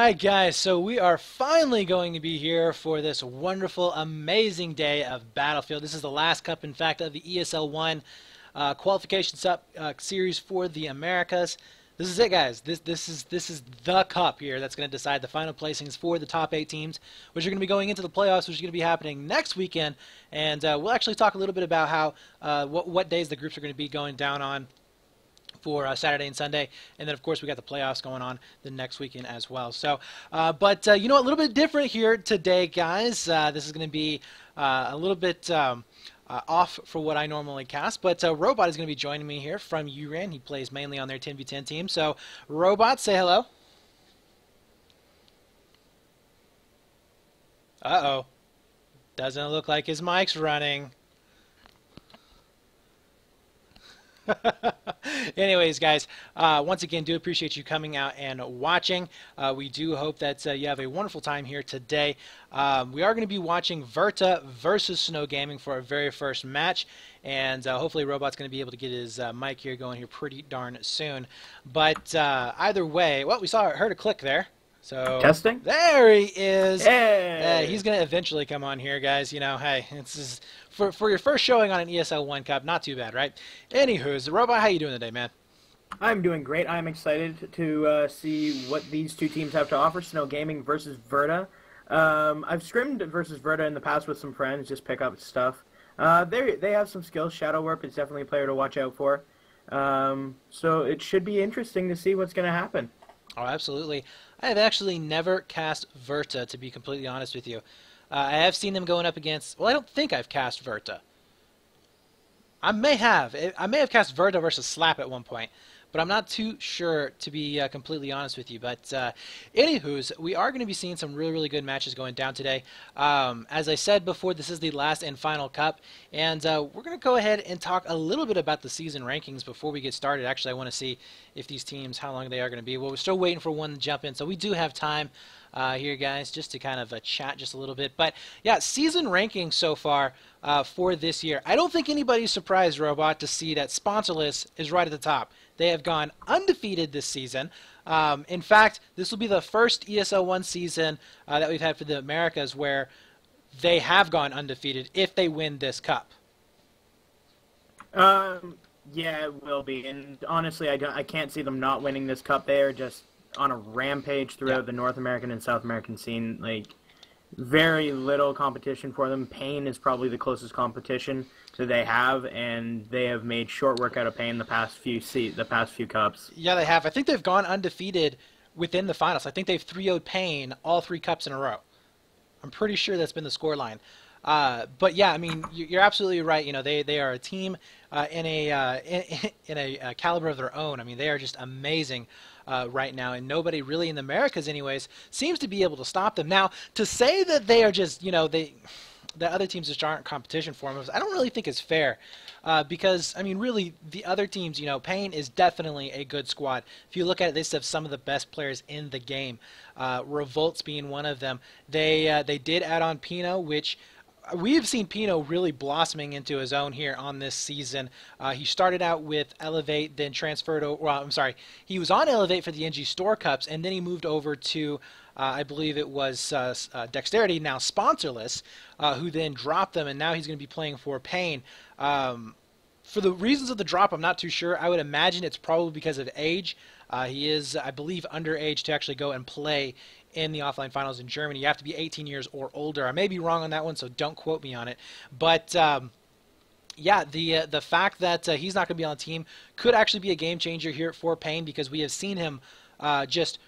Alright guys, so we are finally going to be here for this wonderful, amazing day of Battlefield. This is the last cup, in fact, of the ESL One qualification series for the Americas. This is it, guys. This is the cup here that's going to decide the final placings for the top 8 teams, which are going to be going into the playoffs, which is going to be happening next weekend. And we'll actually talk a little bit about how what days the groups are going to be going down on for Saturday and Sunday, and then of course we got the playoffs going on the next weekend as well. So, you know, a little bit different here today, guys. This is going to be a little bit off for what I normally cast, but Robot is going to be joining me here from URAN. He plays mainly on their 10v10 team. So, Robot, say hello. Uh-oh. Doesn't look like his mic's running. Anyways, guys, once again, do appreciate you coming out and watching. We do hope that you have a wonderful time here today. We are going to be watching Verta versus Snow Gaming for our very first match, and hopefully Robot's going to be able to get his mic here going here pretty darn soon. But either way, well, we heard a click there. So testing. There he is. Hey. He's gonna eventually come on here, guys. You know, hey, it's for your first showing on an ESL One Cup, not too bad, right? Anywho's, Robot, how you doing today, man? I'm doing great. I'm excited to see what these two teams have to offer. Snow Gaming versus Verta. I've scrimmed versus Verta in the past with some friends, just pick up stuff. They have some skills. Shadow Warp is definitely a player to watch out for. So it should be interesting to see what's going to happen. Oh, absolutely. I have actually never cast Verta, to be completely honest with you. I have seen them going up against... Well, I don't think I've cast Verta. I may have. I may have cast Verta versus Slap at one point, but I'm not too sure, to be completely honest with you. But anywho's, we are going to be seeing some really, really good matches going down today. As I said before, this is the last and final cup, and we're going to go ahead and talk a little bit about the season rankings before we get started. Actually, I want to see if these teams, how long they are going to be. Well, we're still waiting for one to jump in, so we do have time here, guys, just to kind of chat just a little bit. But yeah, season rankings so far for this year. I don't think anybody's surprised, Robot, to see that Sponsorless is right at the top. They have gone undefeated this season. In fact, this will be the first ESL One season that we've had for the Americas where they have gone undefeated if they win this cup. Yeah, it will be. And honestly, I can't see them not winning this cup. They are just on a rampage throughout the North American and South American scene. Like, very little competition for them. Pain is probably the closest competition that they have, and they have made short work out of Pain the past few cups. Yeah, they have. I think they've gone undefeated within the finals. I think they've 3-0'd Pain all 3 cups in a row. I'm pretty sure that's been the scoreline. But yeah, I mean, you're absolutely right. You know, they are a team in a caliber of their own. I mean, they are just amazing right now, and nobody really in the Americas, anyways, seems to be able to stop them. Now, to say that they are just, you know, the other teams just aren't competition for them, I don't really think is fair. Because, I mean, really, the other teams, you know, Pain is definitely a good squad. If you look at it, they have some of the best players in the game. Revolt's being one of them. They did add on Pino, which we've seen Pino really blossoming into his own here on this season. He started out with Elevate, then transferred over. Well, I'm sorry, he was on Elevate for the NG Store Cups, and then he moved over to, I believe it was Dexterity, now Sponsorless, who then dropped them, and now he's going to be playing for Pain. For the reasons of the drop, I'm not too sure. I would imagine it's probably because of age. He is, I believe, underage to actually go and play in the offline finals in Germany. You have to be 18 years or older. I may be wrong on that one, so don't quote me on it. But yeah, the fact that he's not going to be on the team could actually be a game changer here for Pain, because we have seen him just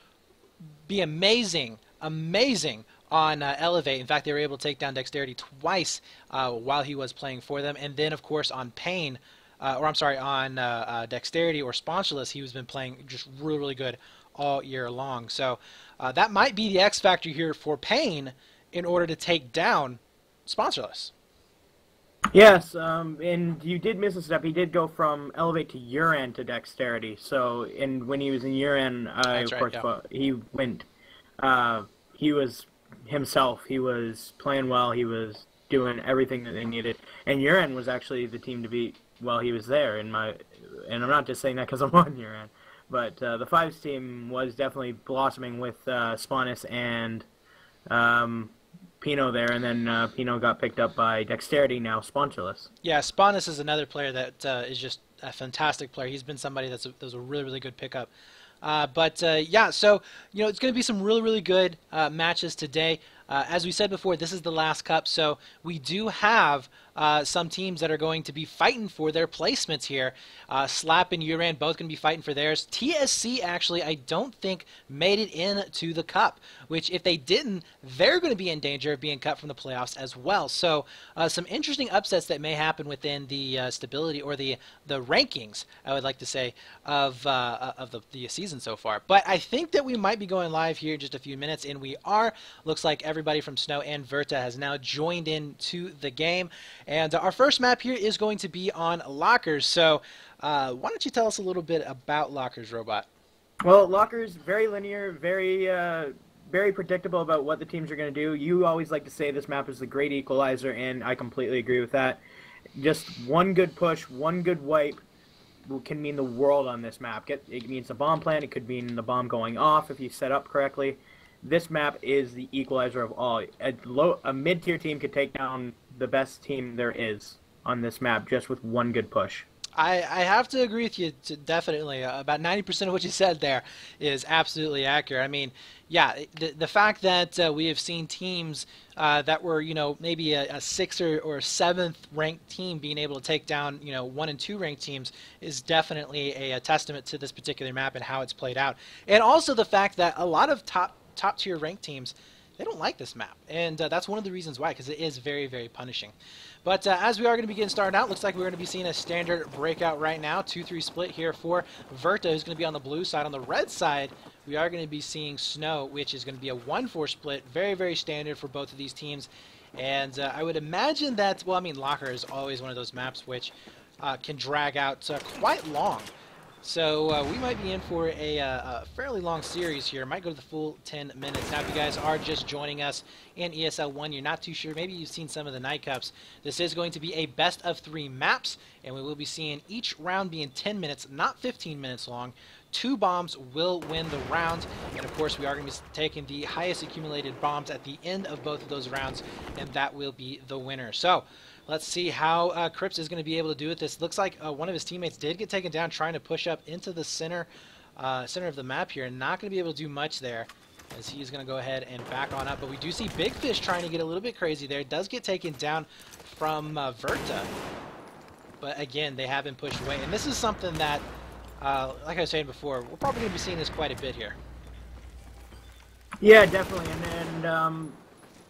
be amazing on Elevate. In fact, they were able to take down Dexterity twice while he was playing for them. And then, of course, on Pain, on Dexterity or Sponsorless, he has been playing just really, really good all year long. So that might be the X factor here for Pain in order to take down Sponsorless. Yes, and you did miss a step. He did go from Elevate to Uran to Dexterity. So, and when he was in Uran, he went. He was himself. He was playing well. He was doing everything that they needed. And Uran was actually the team to beat while he was there. And I'm not just saying that because I'm on Uran. But the fives team was definitely blossoming with Spanis and Pino there, and then Pino got picked up by Dexterity, now sponsorless. Yeah, Spanis is another player that is just a fantastic player. He's been somebody that was a really, really good pickup. Yeah, so it's going to be some really, really good matches today. As we said before, this is the last cup, so we do have some teams that are going to be fighting for their placements here. Slap and Uran both going to be fighting for theirs. TSC actually, I don't think, made it into the cup, which if they didn't, they're going to be in danger of being cut from the playoffs as well. So some interesting upsets that may happen within the stability or the rankings, I would like to say, of the season so far. But I think that we might be going live here in just a few minutes, and we are. Looks like everybody from Snow and Verta has now joined in to the game. And our first map here is going to be on Lockers. So why don't you tell us a little bit about Lockers, Robot? Well, Lockers, very linear, very predictable about what the teams are going to do. You always like to say this map is the great equalizer, and I completely agree with that. Just one good push, one good wipe can mean the world on this map. It means the bomb plant. It could mean the bomb going off if you set up correctly. This map is the equalizer of all. A mid-tier team could take down the best team there is on this map just with one good push. I have to agree with you definitely. About 90% of what you said there is absolutely accurate. I mean, yeah, the fact that we have seen teams that were, maybe a 6th or 7th ranked team being able to take down, 1 and 2 ranked teams is definitely a testament to this particular map and how it's played out. And also the fact that a lot of top tier ranked teams, they don't like this map, and that's one of the reasons why, because it is very, very punishing. But as we are going to be getting started out, looks like we're going to be seeing a standard breakout right now. 2-3 split here for Verta, who's going to be on the blue side. On the red side, we are going to be seeing Snow, which is going to be a 1-4 split. Very, very standard for both of these teams. And I would imagine that, well, I mean, Locker is always one of those maps which can drag out quite long. So we might be in for a fairly long series here. Might go to the full 10 minutes. Now, if you guys are just joining us in ESL One, you're not too sure, maybe you've seen some of the night cups. This is going to be a best of 3 maps, and we will be seeing each round being 10 minutes, not 15 minutes long. 2 bombs will win the round, and of course we are going to be taking the highest accumulated bombs at the end of both of those rounds, and that will be the winner. So let's see how Crips is going to be able to do it. This looks like one of his teammates did get taken down trying to push up into the center of the map here, and not going to be able to do much there, as he's going to go ahead and back on up. But we do see Big Fish trying to get a little bit crazy there. It does get taken down from Verta, but again, they have been pushed away, and this is something that, like I was saying before, we're probably going to be seeing this quite a bit here. Yeah, definitely, and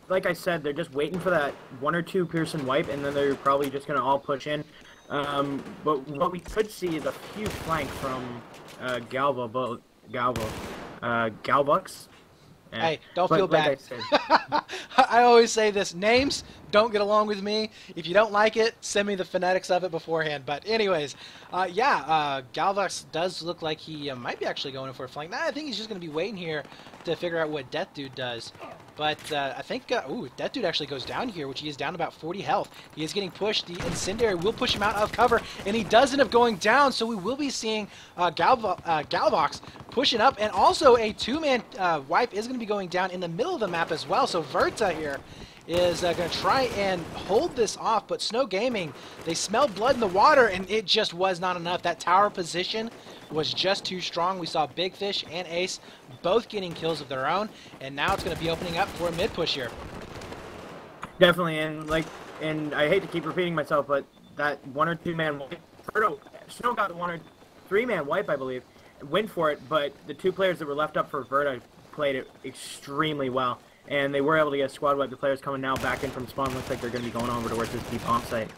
like I said, they're just waiting for that 1 or 2 Pearson wipe, and then they're probably just going to all push in. But what we could see is a huge flank from Galvux. Hey, don't feel bad. I always say this, names don't get along with me. If you don't like it, send me the phonetics of it beforehand. But anyways, yeah, Galvux does look like he might be actually going for a flank. Nah, I think he's just going to be waiting here to figure out what Death Dude does. But I think, ooh, Death Dude actually goes down here, which he is down about 40 health. He is getting pushed. The Incendiary will push him out of cover, and he does end up going down. So we will be seeing Galvox pushing up, and also a 2-man wipe is going to be going down in the middle of the map as well. So Verta here is going to try and hold this off, but Snow Gaming, they smelled blood in the water, and it just was not enough. That tower position was just too strong. We saw Big Fish and Ace both getting kills of their own, and now it's going to be opening up for a mid push here. Definitely, and I hate to keep repeating myself, but that 1 or 2 man wipe, Snow got the 1 or 3 man wipe, I believe, went for it, but the 2 players that were left up for Verta played it extremely well, and they were able to get a squad wipe. The players coming now back in from spawn. Looks like they're going to be going over towards this deep bomb site.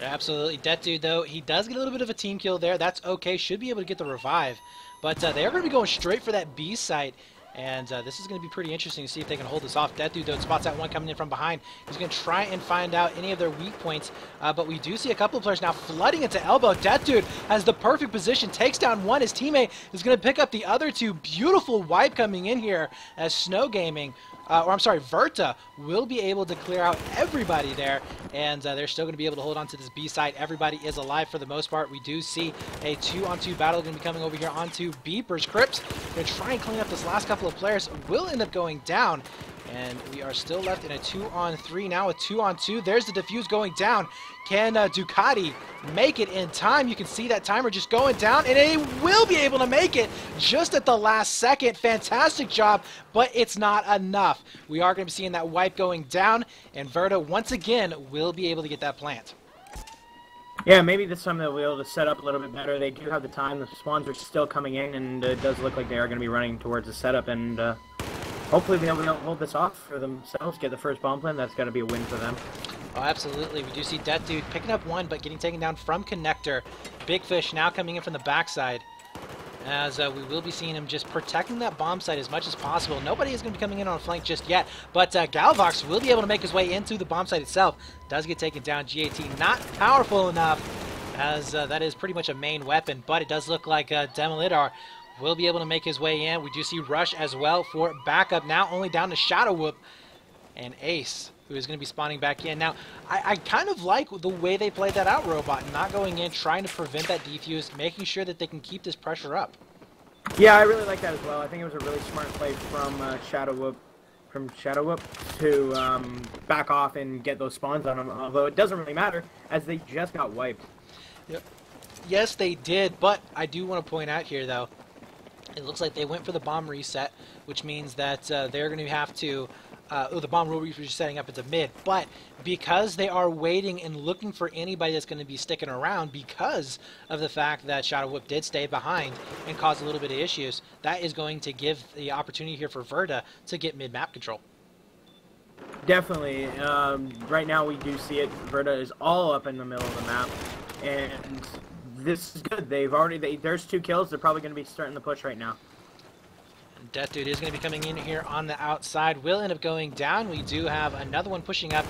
Absolutely. Death Dude, though, he does get a little bit of a team kill there. That's okay. Should be able to get the revive. But they are going to be going straight for that B site. And this is going to be pretty interesting to see if they can hold this off. Death Dude, though, spots that one coming in from behind. He's going to try and find out any of their weak points. But we do see a couple of players now flooding into elbow. Death Dude has the perfect position. Takes down one. His teammate is going to pick up the other 2. Beautiful wipe coming in here as Snow Gaming or I'm sorry, Verta will be able to clear out everybody there, and they're still going to be able to hold on to this B side. Everybody is alive for the most part. We do see a 2-on-2 battle going to be coming over here onto Beepers. Crips going to try and clean up this last couple of players. Will end up going down, and we are still left in a 2-on-3 now, a 2-on-2. There's the defuse going down. Can Ducati make it in time? You can see that timer just going down, and they will be able to make it just at the last second. Fantastic job, but it's not enough. We are going to be seeing that wipe going down, and Verta once again will be able to get that plant. Yeah, maybe this time they'll be able to set up a little bit better. They do have the time. The spawns are still coming in, and it does look like they are going to be running towards the setup, and hopefully they'll be able to hold this off for themselves, get the first bomb plant. That's got to be a win for them. Oh, absolutely. We do see Death Dude picking up one, but getting taken down from Connector. Big Fish now coming in from the backside, as we will be seeing him just protecting that bomb site as much as possible. Nobody is going to be coming in on a flank just yet, but Galvox will be able to make his way into the bomb site itself. Does get taken down. G18 not powerful enough, as that is pretty much a main weapon, but it does look like Demolidar will be able to make his way in. We do see Rush as well for backup, now only down to Shadow Whoop and Ace, who is going to be spawning back in. Now, I kind of like the way they played that out, Robot, not going in, trying to prevent that defuse, making sure that they can keep this pressure up. Yeah, I really like that as well. I think it was a really smart play from Shadow Whoop to back off and get those spawns on them, although it doesn't really matter, as they just got wiped. Yep. Yes, they did, but I do want to point out here, though, it looks like they went for the bomb reset, which means that they're going to have to the bomb will be setting up into mid, but because they are waiting and looking for anybody that's going to be sticking around because of the fact that Shadow Whip did stay behind and cause a little bit of issues, that is going to give the opportunity here for Verta to get mid-map control. Definitely. Right now we do see it. Verta is all up in the middle of the map, and this is good. There's 2 kills. They're probably going to be starting the push right now. Death Dude is going to be coming in here on the outside. Will end up going down. We do have another one pushing up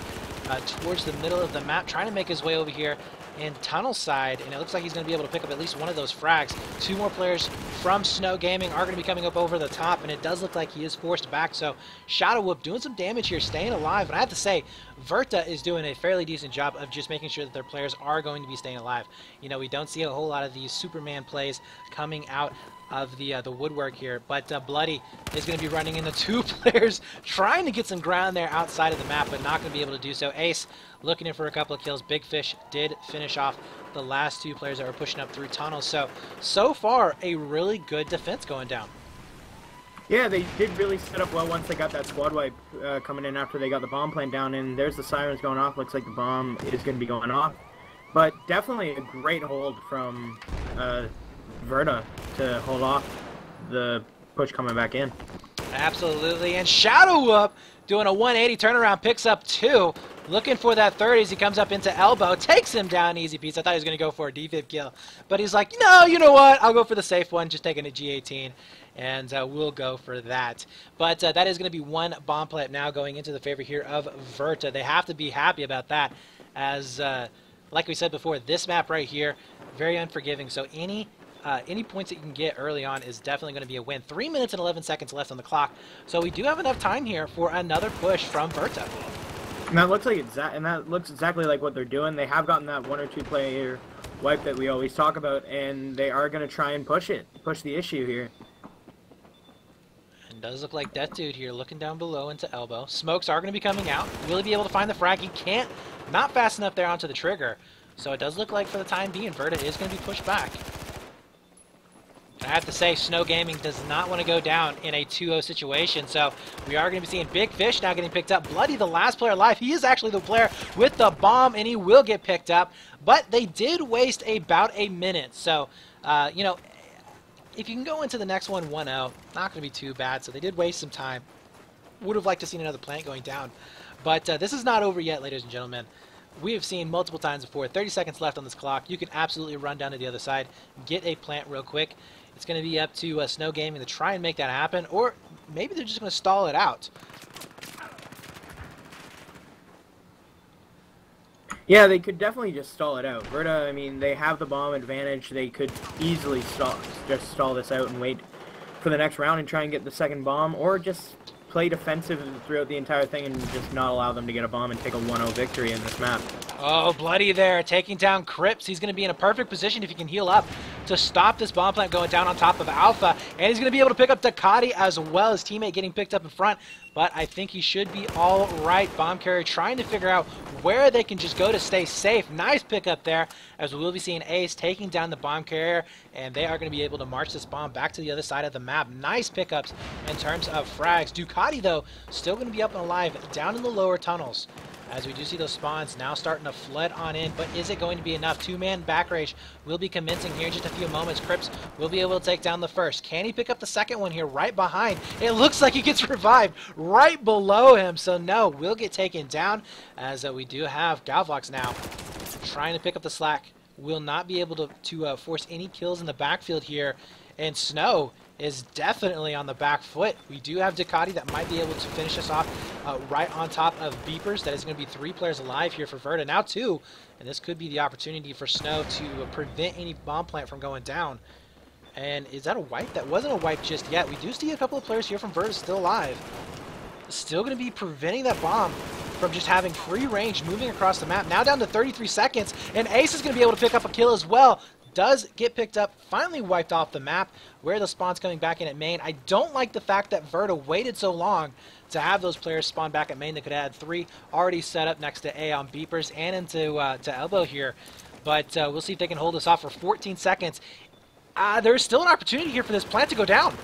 towards the middle of the map, trying to make his way over here in tunnel side, and it looks like he's going to be able to pick up at least one of those frags. 2 more players from Snow Gaming are going to be coming up over the top, and it does look like he is forced back. So Shadow Whoop doing some damage here, staying alive, and I have to say, Verta is doing a fairly decent job of just making sure that their players are going to be staying alive. You know, we don't see a whole lot of these Superman plays coming out of the woodwork here, but Bloody is going to be running into 2 players trying to get some ground there outside of the map, but not going to be able to do so. Ace looking in for a couple of kills. Big Fish did finish off the last 2 players that were pushing up through tunnels. So far a really good defense going down. Yeah, they did really set up well once they got that squad wipe coming in after they got the bomb plant down, and there's the sirens going off. Looks like the bomb is going to be going off, but definitely a great hold from Verta to hold off the push coming back in. Absolutely, and Shadow Whoop doing a 180 turnaround, picks up 2, looking for that third as he comes up into elbow, takes him down easy piece. I thought he was going to go for a defib kill, but he's like, no, you know what, I'll go for the safe one, just taking a G18, and we'll go for that. But that is going to be 1 bomb plant now going into the favor here of Verta. They have to be happy about that, as like we said before, this map right here, very unforgiving, so any points that you can get early on is definitely going to be a win. 3 minutes and 11 seconds left on the clock, so we do have enough time here for another push from Verta. And that looks exactly like what they're doing. They have gotten that 1 or 2 player wipe that we always talk about, and they are going to try and push the issue here. And does look like Death Dude here looking down below into elbow. Smokes are going to be coming out. Will he be able to find the frag? He can't. Not fast enough there onto the trigger. So it does look like for the time being, Verta is going to be pushed back. I have to say, Snow Gaming does not want to go down in a 2-0 situation, so we are going to be seeing Big Fish now getting picked up. Bloody, the last player alive, he is actually the player with the bomb, and he will get picked up, but they did waste about a minute, so, you know, if you can go into the next one 1-0, not going to be too bad, so they did waste some time. Would have liked to see another plant going down, but this is not over yet, ladies and gentlemen. We have seen multiple times before. 30 seconds left on this clock. You can absolutely run down to the other side, get a plant real quick. It's going to be up to Snow Gaming to try and make that happen, or maybe they're just going to stall it out. Yeah, they could definitely just stall it out. Verta, I mean, they have the bomb advantage. They could easily just stall this out and wait for the next round and try and get the second bomb, or just play defensive throughout the entire thing and just not allow them to get a bomb and take a 1-0 victory in this map. Oh, Bloody there, taking down Crips. He's going to be in a perfect position if he can heal up to stop this bomb plant going down on top of Alpha. And he's going to be able to pick up Ducati as well, his teammate getting picked up in front. But I think he should be all right. Bomb carrier trying to figure out where they can just go to stay safe. Nice pickup there, as we will be seeing Ace taking down the bomb carrier, and they are going to be able to march this bomb back to the other side of the map. Nice pickups in terms of frags. Ducati, though, still going to be up and alive down in the lower tunnels, as we do see those spawns now starting to flood on in. But is it going to be enough? Two-man back rage will be commencing here in just a few moments. Crips will be able to take down the first. Can he pick up the second one here right behind? It looks like he gets revived right below him. So no, will get taken down, as we do have Galvlox now trying to pick up the slack. Will not be able to force any kills in the backfield here. And Snow is definitely on the back foot. We do have Ducati that might be able to finish us off right on top of Beepers. That is going to be 3 players alive here for Verta. Now 2. And this could be the opportunity for Snow to prevent any bomb plant from going down. And is that a wipe? That wasn't a wipe just yet. We do see a couple of players here from Verta still alive. Still going to be preventing that bomb from just having free range moving across the map. Now down to 33 seconds. And Ace is going to be able to pick up a kill as well. Does get picked up, finally wiped off the map. Where the spawn's coming back in at main. I don't like the fact that Verta waited so long to have those players spawn back at main. They could have had 3 already set up next to A on Beepers and into to Elbow here. But we'll see if they can hold this off for 14 seconds. There's still an opportunity here for this plant to go down.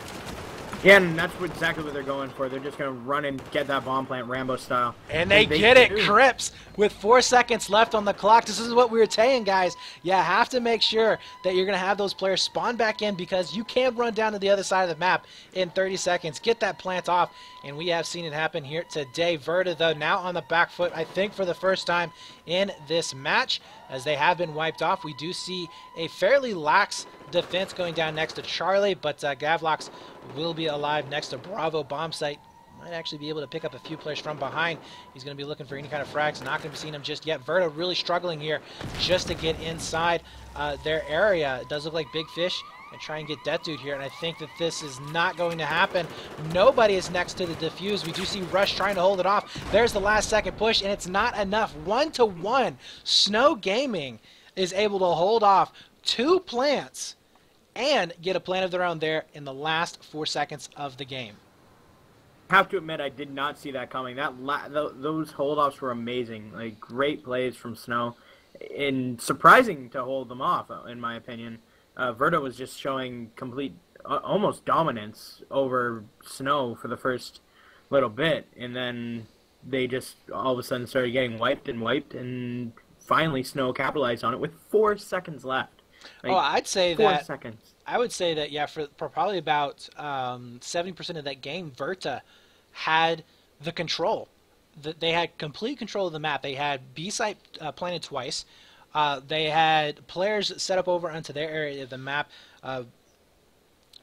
Yeah, and that's exactly what they're going for. They're just going to run and get that bomb plant Rambo style. And they get it, Crips, with 4 seconds left on the clock. This is what we were saying, guys. You have to make sure that you're going to have those players spawn back in, because you can run down to the other side of the map in 30 seconds. Get that plant off, and we have seen it happen here today. Verta, though, now on the back foot, I think for the first time in this match, as they have been wiped off. We do see a fairly lax defense going down next to Charlie, but Gavlox will be alive next to Bravo bomb site. Might actually be able to pick up a few players from behind. He's going to be looking for any kind of frags. Not going to be seeing him just yet. Verta really struggling here just to get inside their area. It does look like Big Fish and try and get that dude here, and I think that this is not going to happen. Nobody is next to the defuse. We do see Rush trying to hold it off. There's the last second push, and it's not enough. 1-1. Snow Gaming is able to hold off 2 plants and get a plant of their own there in the last 4 seconds of the game. I have to admit, I did not see that coming. Those hold-offs were amazing. Like, great plays from Snow, and surprising to hold them off, in my opinion. Verta was just showing complete, almost dominance over Snow for the first little bit, and then they just all of a sudden started getting wiped, and finally Snow capitalized on it with 4 seconds left. Like, I'd say 4 seconds. I would say that, yeah, for probably about 70% of that game, Verta had the control. They had complete control of the map. They had B-site planted twice. They had players set up over onto their area of the map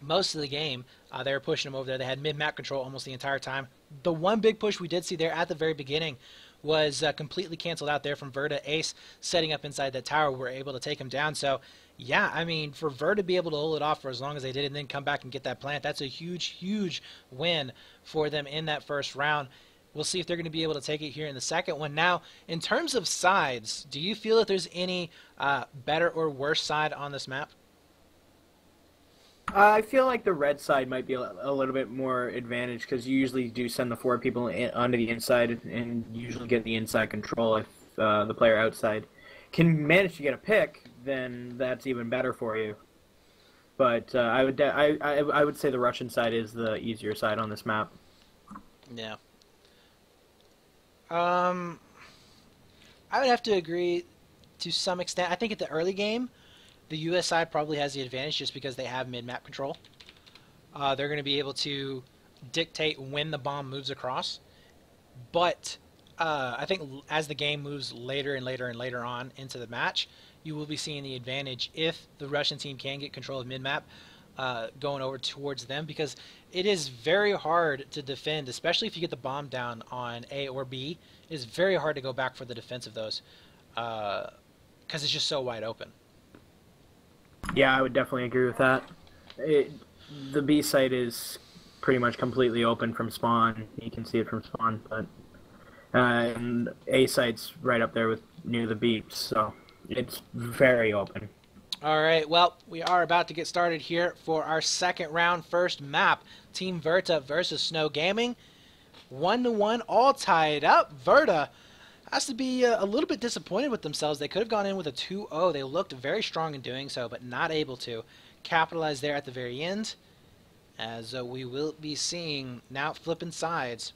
most of the game. They were pushing them over there. They had mid-map control almost the entire time. The one big push we did see there at the very beginning was completely canceled out there from Verta. Ace setting up inside that tower. We were able to take him down. So, yeah, I mean, for Verta to be able to hold it off for as long as they did and then come back and get that plant, that's a huge, huge win for them in that first round. We'll see if they're going to be able to take it here in the second one. Now, in terms of sides, do you feel that there's any better or worse side on this map? I feel like the red side might be a little bit more advantage, because you usually do send the 4 people onto the inside and usually get the inside control. If the player outside can manage to get a pick, then that's even better for you. But I would say the Russian side is the easier side on this map. Yeah. I would have to agree to some extent. I think at the early game, the U.S. side probably has the advantage just because they have mid-map control. They're going to be able to dictate when the bomb moves across. But I think as the game moves later and later and later on into the match, you will be seeing the advantage if the Russian team can get control of mid-map going over towards them, because it is very hard to defend, especially if you get the bomb down on A or B. It is very hard to go back for the defense of those because it's just so wide open. Yeah, I would definitely agree with that. The B site is pretty much completely open from spawn. You can see it from spawn, but and A site's right up there with near the beeps, so it's very open. All right, well, we are about to get started here for our second round, first map. Team Verta versus Snow Gaming. 1-1, all tied up. Verta has to be a little bit disappointed with themselves. They could have gone in with a 2-0. They looked very strong in doing so, but not able to capitalize there at the very end. As we will be seeing now flipping sides.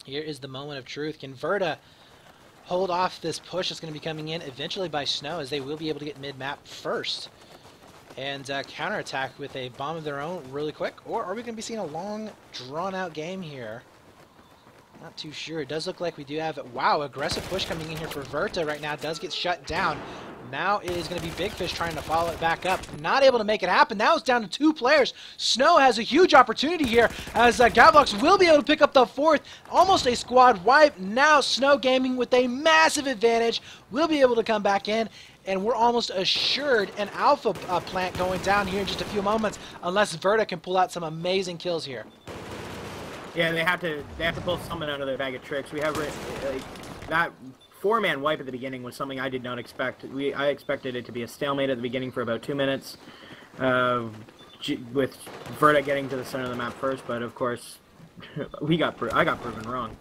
Here is the moment of truth. Can Verta hold off this push that's going to be coming in eventually by Snow, as they will be able to get mid-map first and counterattack with a bomb of their own really quick? Or are we going to be seeing a long, drawn-out game here? Not too sure. It does look like we do have, wow, aggressive push coming in here for Verta right now. Does get shut down. Now it is going to be Big Fish trying to follow it back up. Not able to make it happen. Now it's down to 2 players. Snow has a huge opportunity here, as Gavlox will be able to pick up the 4th. Almost a squad wipe. Now Snow Gaming with a massive advantage will be able to come back in. And we're almost assured an alpha plant going down here in just a few moments, unless Verta can pull out some amazing kills here. Yeah, they have to pull something out of their bag of tricks. We have that 4-man wipe at the beginning was something I did not expect. I expected it to be a stalemate at the beginning for about 2 minutes, with Verta getting to the center of the map first. But of course, I got proven wrong.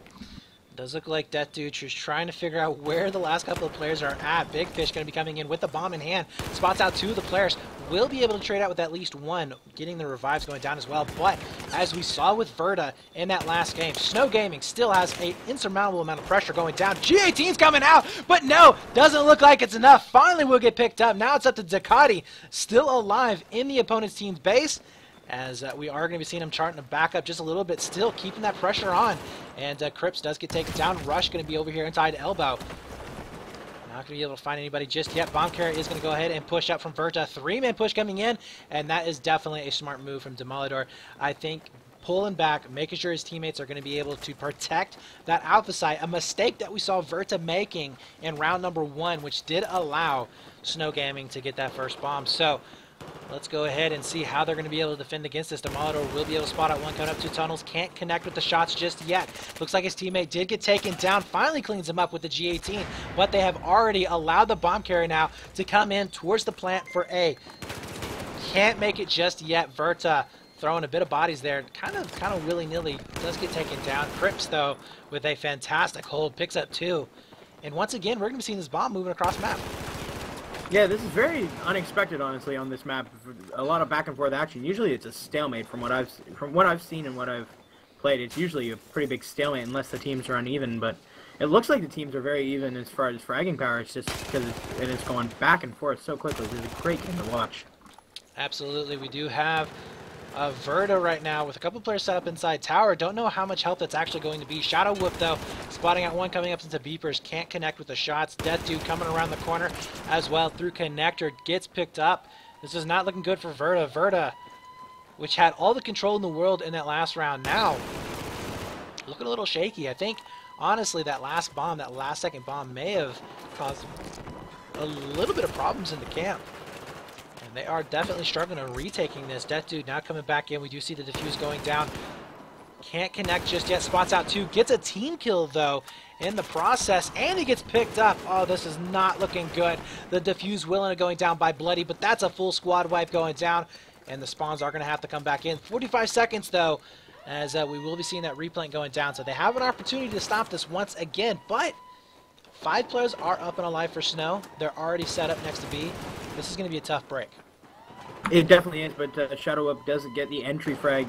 Does look like Death Dude is trying to figure out where the last couple of players are at. Big Fish going to be coming in with the bomb in hand. Spots out 2 of the players. Will be able to trade out with at least 1, getting the revives going down as well. But as we saw with Verta in that last game, Snow Gaming still has an insurmountable amount of pressure going down. G18's coming out, but no, doesn't look like it's enough. Finally will get picked up. Now it's up to Ducati, still alive in the opponent's team's base, as we are going to be seeing him charting to back up just a little bit, still keeping that pressure on. And Crips does get taken down. Rush going to be over here inside Elbow. Not going to be able to find anybody just yet. Bomb Carrier is going to go ahead and push up from Verta. 3-man push coming in, and that is definitely a smart move from Demolidor. I think pulling back, making sure his teammates are going to be able to protect that alpha site, a mistake that we saw Verta making in round number 1, which did allow Snow Gaming to get that first bomb. So let's go ahead and see how they're going to be able to defend against this. Demolidor will be able to spot out 1 coming up 2 tunnels. Can't connect with the shots just yet. Looks like his teammate did get taken down. Finally cleans him up with the G18. But they have already allowed the bomb carrier now to come in towards the plant for A. Can't make it just yet. Verta throwing a bit of bodies there. Kind of willy-nilly. Does get taken down. Crips, though, with a fantastic hold. Picks up 2. And once again, we're going to be seeing this bomb moving across the map. Yeah, this is very unexpected, honestly, on this map. A lot of back and forth action. Usually, it's a stalemate from what I've seen and what I've played. It's usually a pretty big stalemate unless the teams are uneven. But it looks like the teams are very even as far as fragging power. It's just because it's going back and forth so quickly. It's a great game to watch. Absolutely, we do have Verta right now with a couple players set up inside tower. Don't know how much help that's actually going to be. Shadow Whoop, though, spotting out 1 coming up into beepers. Can't connect with the shots. Death Dude coming around the corner as well through connector. Gets picked up. This is not looking good for Verta. Verta, which had all the control in the world in that last round, now looking a little shaky. I think, honestly, that last second bomb may have caused a little bit of problems in the camp. They are definitely struggling on retaking this. Death Dude now coming back in. We do see the defuse going down. Can't connect just yet. Spots out 2. Gets a team kill, though, in the process. And he gets picked up. Oh, this is not looking good. The defuse will end up going down by Bloody, but that's a full squad wipe going down. And the spawns are going to have to come back in. 45 seconds, though, as we will be seeing that replant going down. So they have an opportunity to stop this once again. But 5 players are up and alive for Snow. They're already set up next to B. This is going to be a tough break. It definitely is, but Shadow Up doesn't get the entry frag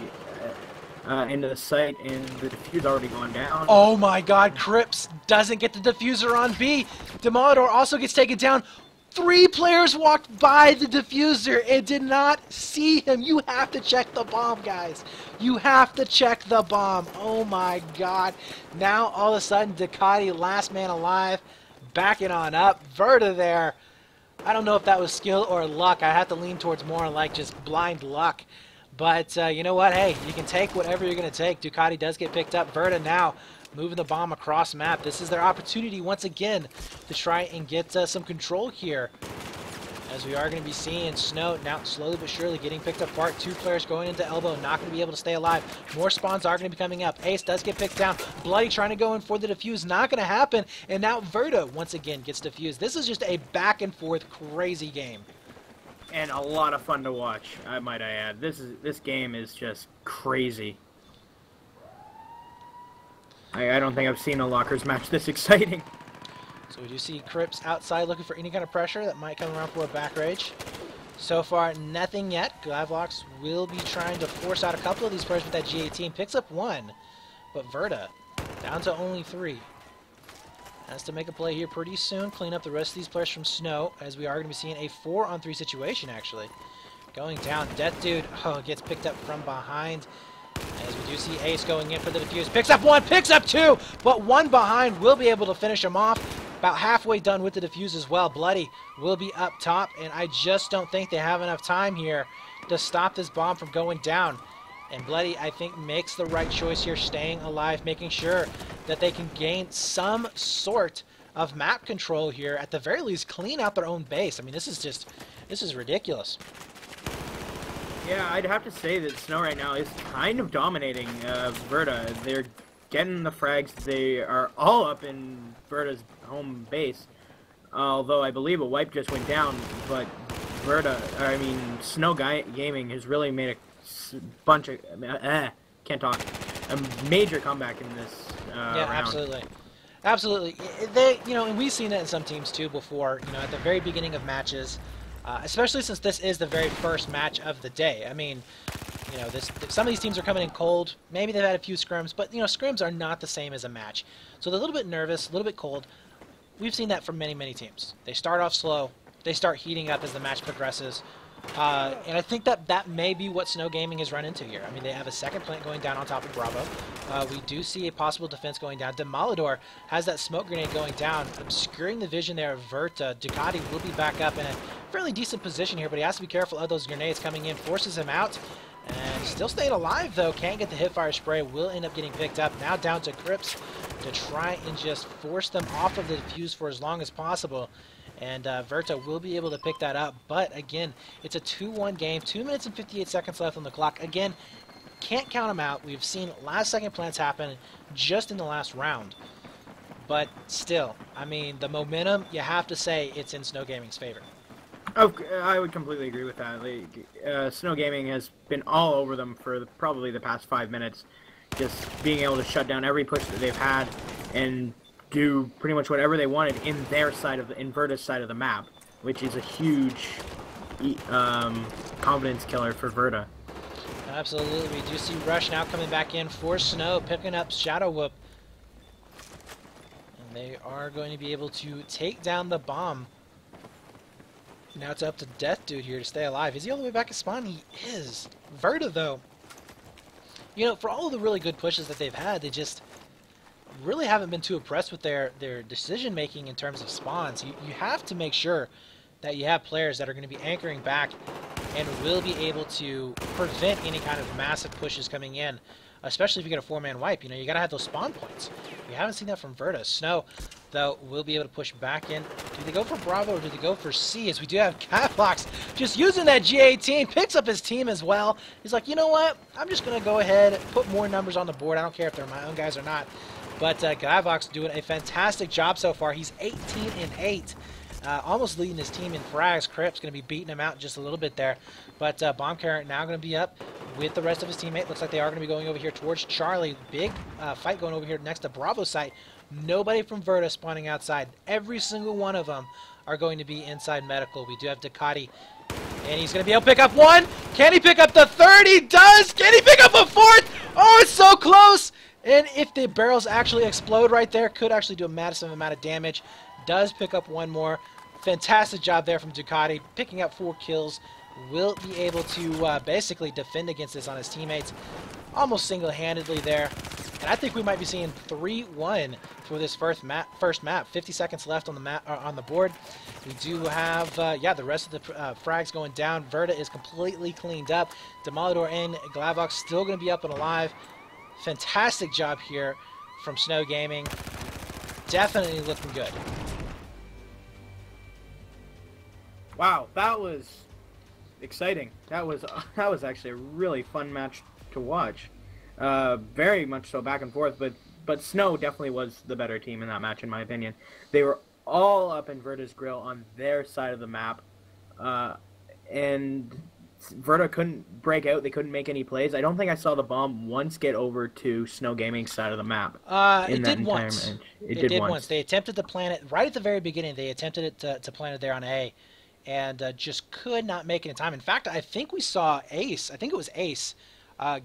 into the site, and the diffuser already gone down. Oh my god, Crips doesn't get the diffuser on B. Demolidor also gets taken down. 3 players walked by the diffuser and did not see him. You have to check the bomb, guys. You have to check the bomb. Oh my god. Now, all of a sudden, Ducati, last man alive, backing on up. Verta there. I don't know if that was skill or luck. I have to lean towards more like just blind luck. But you know what? Hey, you can take whatever you're going to take. Ducati does get picked up. Verta now moving the bomb across map. This is their opportunity once again to try and get some control here. as we are going to be seeing Snow now slowly but surely getting picked apart. 2 players going into elbow, not going to be able to stay alive. More spawns are going to be coming up. Ace does get picked down. Bloody trying to go in for the defuse, not going to happen. And now Verta once again gets defused. This is just a back and forth crazy game. And a lot of fun to watch, might I add. This game is just crazy. I don't think I've seen a Lockers match this exciting. So we do see Crips outside looking for any kind of pressure that might come around for a back rage. So far, nothing yet. Glavlox will be trying to force out a couple of these players with that G18. Picks up 1, but Verta down to only 3. Has to make a play here pretty soon. Clean up the rest of these players from Snow, as we are going to be seeing a 4-on-3 situation, actually. Going down. Death Dude gets picked up from behind. As we do see Ace going in for the defuse. Picks up 1, picks up 2, but 1 behind will be able to finish him off. About halfway done with the defuse as well. Bloody will be up top, and I just don't think they have enough time here to stop this bomb from going down. And Bloody, I think, makes the right choice here, staying alive, making sure that they can gain some sort of map control here. At the very least, clean out their own base. I mean, this is ridiculous. Yeah, I'd have to say that Snow right now is kind of dominating Verta. They're getting the frags. They are all up in Verta's home base. Although I believe a wipe just went down, but Snow Gaming has really made a bunch of can't talk. A major comeback in this yeah, round. absolutely. Absolutely. They, and we've seen it in some teams too before, at the very beginning of matches, especially since this is the very first match of the day. I mean, some of these teams are coming in cold. Maybe they've had a few scrims, but, scrims are not the same as a match. So they're a little bit nervous, a little bit cold. We've seen that from many, many teams. They start off slow. They start heating up as the match progresses. And I think that may be what Snow Gaming has run into here. I mean, they have a second plant going down on top of Bravo. We do see a possible defense going down. Demolidor has that smoke grenade going down, obscuring the vision there of Verta. Ducati will be back up in a fairly decent position here, but he has to be careful of those grenades coming in. Forces him out. And still staying alive, though. Can't get the hipfire spray. Will end up getting picked up. Now down to Crips to try and just force them off of the defuse for as long as possible. And Verta will be able to pick that up. But, again, it's a 2-1 game. 2 minutes and 58 seconds left on the clock. Again, can't count them out. We've seen last-second plants happen just in the last round. But still, I mean, the momentum, you have to say it's in Snow Gaming's favor. Oh, I would completely agree with that. Snow Gaming has been all over them for probably the past 5 minutes, just being able to shut down every push that they've had and do pretty much whatever they wanted in their side of the Verta's side of the map, which is a huge confidence killer for Verta. Absolutely. We do see Rush now coming back in for Snow, picking up Shadow Whoop. And they are going to be able to take down the bomb. Now it's up to Death Dude here to stay alive. Is he all the way back at spawn? He is. Verta, though, for all of the really good pushes that they've had, they just really haven't been too impressed with their decision-making in terms of spawns. You have to make sure that you have players that are going to be anchoring back and will be able to prevent any kind of massive pushes coming in, especially if you get a 4-man wipe. You got to have those spawn points. We haven't seen that from Verta. Snow, though, will be able to push back in. Do they go for Bravo or do they go for C? As we do have Catbox just using that G18, picks up his team as well. He's like, you know what? I'm just going to go ahead, put more numbers on the board. I don't care if they're my own guys or not. But Catbox doing a fantastic job so far. He's 18-8. Almost leading his team in frags. Crips going to be beating him out just a little bit there. But Bomb Carrot now going to be up with the rest of his teammate. Looks like they are going to be going over here towards Charlie. Big fight going over here next to Bravo site. Nobody from Verta spawning outside. Every single one of them are going to be inside medical. We do have Ducati. And he's going to be able to pick up 1. Can he pick up the 3rd? He does! Can he pick up a 4th? Oh, it's so close! And if the barrels actually explode right there, could actually do a massive amount of damage. Does pick up 1 more. Fantastic job there from Ducati, picking up 4 kills. Will be able to basically defend against this on his teammates almost single-handedly there. And I think we might be seeing 3-1 for this first map. 50 seconds left on the map on the board. We do have the rest of the frags going down. Verta is completely cleaned up. Demolidor and Glavox still going to be up and alive. Fantastic job here from Snow Gaming. Definitely looking good. Wow, that was exciting. That was actually a really fun match to watch. Very much so back and forth, but Snow definitely was the better team in that match, in my opinion. They were all up in Verta's grill on their side of the map, and Verta couldn't break out. They couldn't make any plays. I don't think I saw the bomb once get over to Snow Gaming's side of the map in It that did entire once. match. It did once. They attempted to plant it right at the very beginning. They attempted to plant it there on A, and just could not make it in time. In fact, I think we saw Ace. I think it was Ace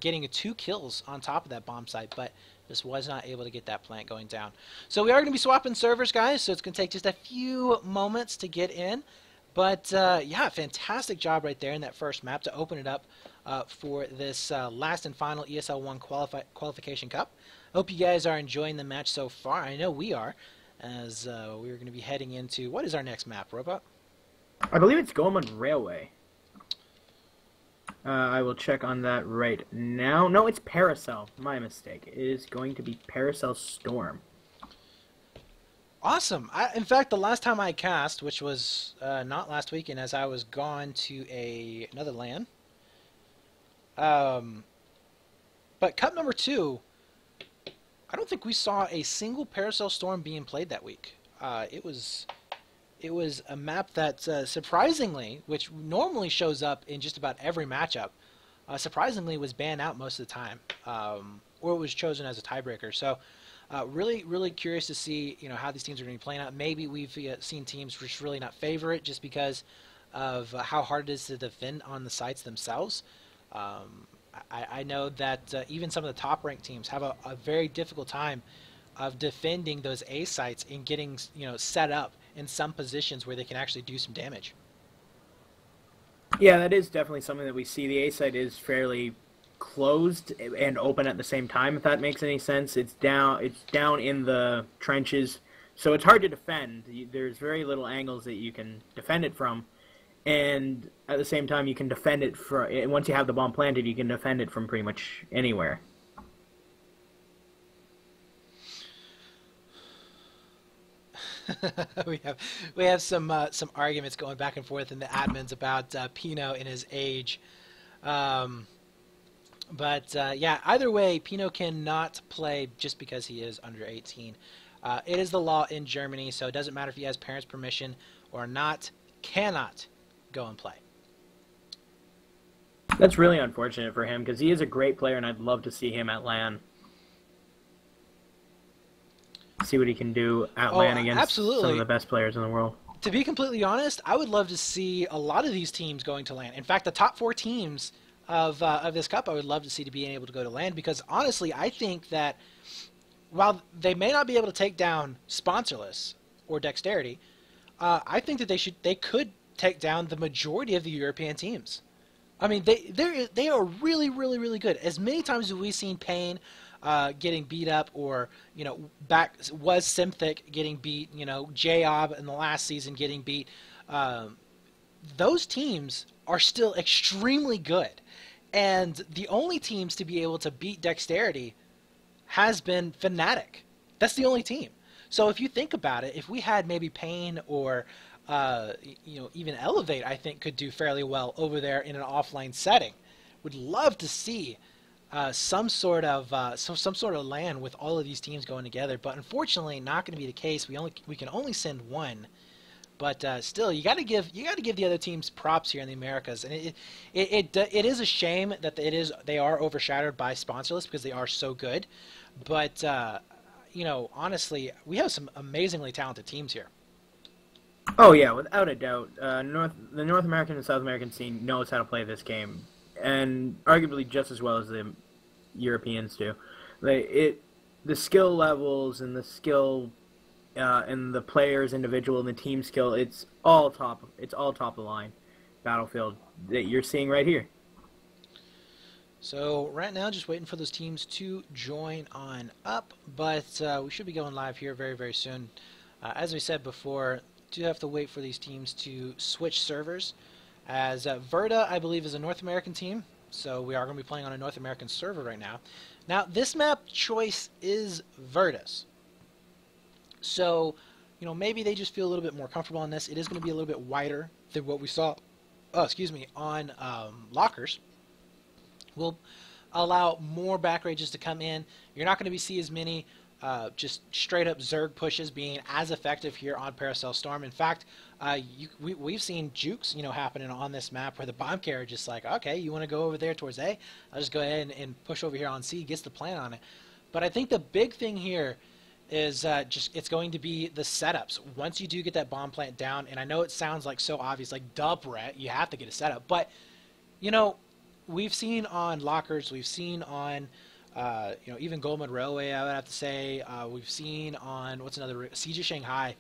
getting 2 kills on top of that bomb site, but just was not able to get that plant going down. So we are going to be swapping servers, guys. So it's going to take just a few moments to get in. But yeah, fantastic job right there in that first map to open it up for this last and final ESL One qualification cup. Hope you guys are enjoying the match so far. I know we are, as we're going to be heading into, what is our next map, Robot? I believe it's Goemon Railway. I will check on that right now. No, it's Paracel. My mistake. It is going to be Paracel Storm. Awesome. In fact, the last time I cast, which was not last weekend, as I was gone to another LAN. But Cup number 2, I don't think we saw a single Paracel Storm being played that week. It was a map that surprisingly, which normally shows up in just about every matchup, surprisingly was banned out most of the time, or it was chosen as a tiebreaker. So. Really, really curious to see, how these teams are going to be playing out. Maybe we've seen teams just really not favor it just because of how hard it is to defend on the sites themselves. I know that even some of the top-ranked teams have a very difficult time of defending those A sites and getting, set up in some positions where they can actually do some damage. Yeah, that is definitely something that we see. The A site is fairly closed and open at the same time, if that makes any sense. It's down in the trenches, so it's hard to defend. There's very little angles that you can defend it from, and at the same time you can defend it once you have the bomb planted, you can defend it from pretty much anywhere. we have some arguments going back and forth in the admins about Pino and his age. But yeah, either way, Pino cannot play just because he is under 18. It is the law in Germany, so it doesn't matter if he has parents' permission or not, cannot go and play. That's really unfortunate for him because he is a great player, and I'd love to see him at LAN. See what he can do at LAN against some of the best players in the world. To be completely honest, I would love to see a lot of these teams going to LAN. In fact, the top 4 teams of this cup, I would love to see to being able to go to LAN, because honestly, I think that while they may not be able to take down Sponsorless or Dexterity, I think that they could take down the majority of the European teams. I mean, they are really, really, really good. As many times as we've seen Pain getting beat up, or back was Simthic getting beat, J-Ob in the last season getting beat, those teams are still extremely good. And the only teams to be able to beat Dexterity has been Fnatic. That's the only team. So if you think about it, if we had maybe Pain or even Elevate, I think could do fairly well over there in an offline setting. Would love to see some sort of LAN with all of these teams going together, but unfortunately not going to be the case. We can only send one. But still, you got to give the other teams props here in the Americas, and it is a shame that they are overshadowed by Sponsorless because they are so good. But honestly, we have some amazingly talented teams here. Oh yeah, without a doubt. The North American and South American scene knows how to play this game, and arguably just as well as the Europeans do. The skill levels and the skill. And the players, individual, and the team skill, it's all top of the line Battlefield that you're seeing right here. So right now, just waiting for those teams to join on up, but we should be going live here very, very soon. As we said before, do have to wait for these teams to switch servers, as Verta, I believe, is a North American team, so we are going to be playing on a North American server right now. Now, this map choice is Verta's. So, maybe they just feel a little bit more comfortable on this. It is going to be a little bit wider than what we saw, excuse me, on lockers. Will allow more back rages to come in. You're not going to see as many just straight up Zerg pushes being as effective here on Paracel Storm. In fact, we've seen jukes, happening on this map where the bomb carrier just like, okay, you want to go over there towards A? I'll just go ahead and push over here on C, gets the plant on it. But I think the big thing here is just it's going to be the setups. Once you do get that bomb plant down, and I know it sounds like so obvious, like duh, Brett, you have to get a setup. But, we've seen on lockers, we've seen on even Goldman Railway, I would have to say. We've seen on, what's another, Siege of Shanghai.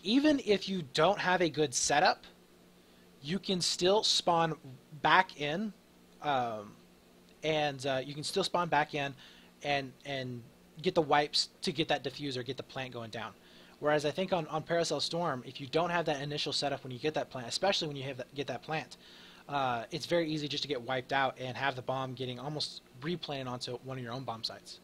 Even if you don't have a good setup, you can still spawn back in, and you can still spawn back in and get the wipes to get that diffuser, get the plant going down. Whereas I think on Paracel Storm, if you don't have that initial setup when you get that plant, especially when you get that plant, it's very easy just to get wiped out and have the bomb getting almost replanted onto one of your own bomb sites.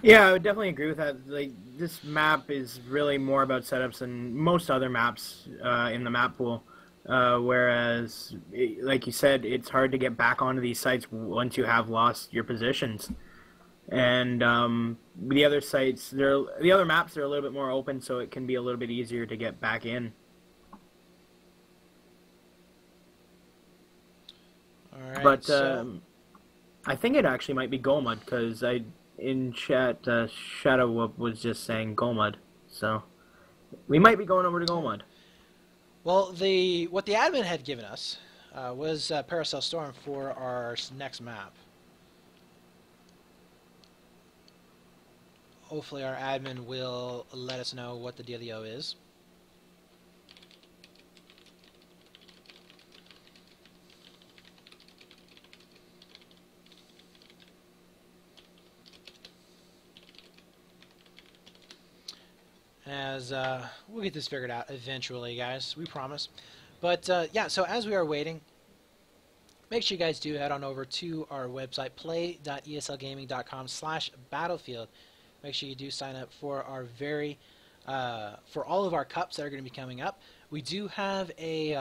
Yeah, I would definitely agree with that. Like, this map is really more about setups than most other maps in the map pool. Whereas, like you said, it's hard to get back onto these sites once you have lost your positions. And the other sites, the other maps are a little bit more open, so it can be a little bit easier to get back in. All right, But so I think it actually might be Golmud, because in chat, Shadow Whoop was just saying Golmud. So we might be going over to Golmud. well, what the admin had given us was Paracel Storm for our next map. Hopefully our admin will let us know what the dealio is. As we'll get this figured out eventually, guys, we promise. But yeah, so as we are waiting, make sure you guys do head on over to our website, play.eslgaming.com/battlefield. Make sure you do sign up for our for all of our cups that are going to be coming up. We do have a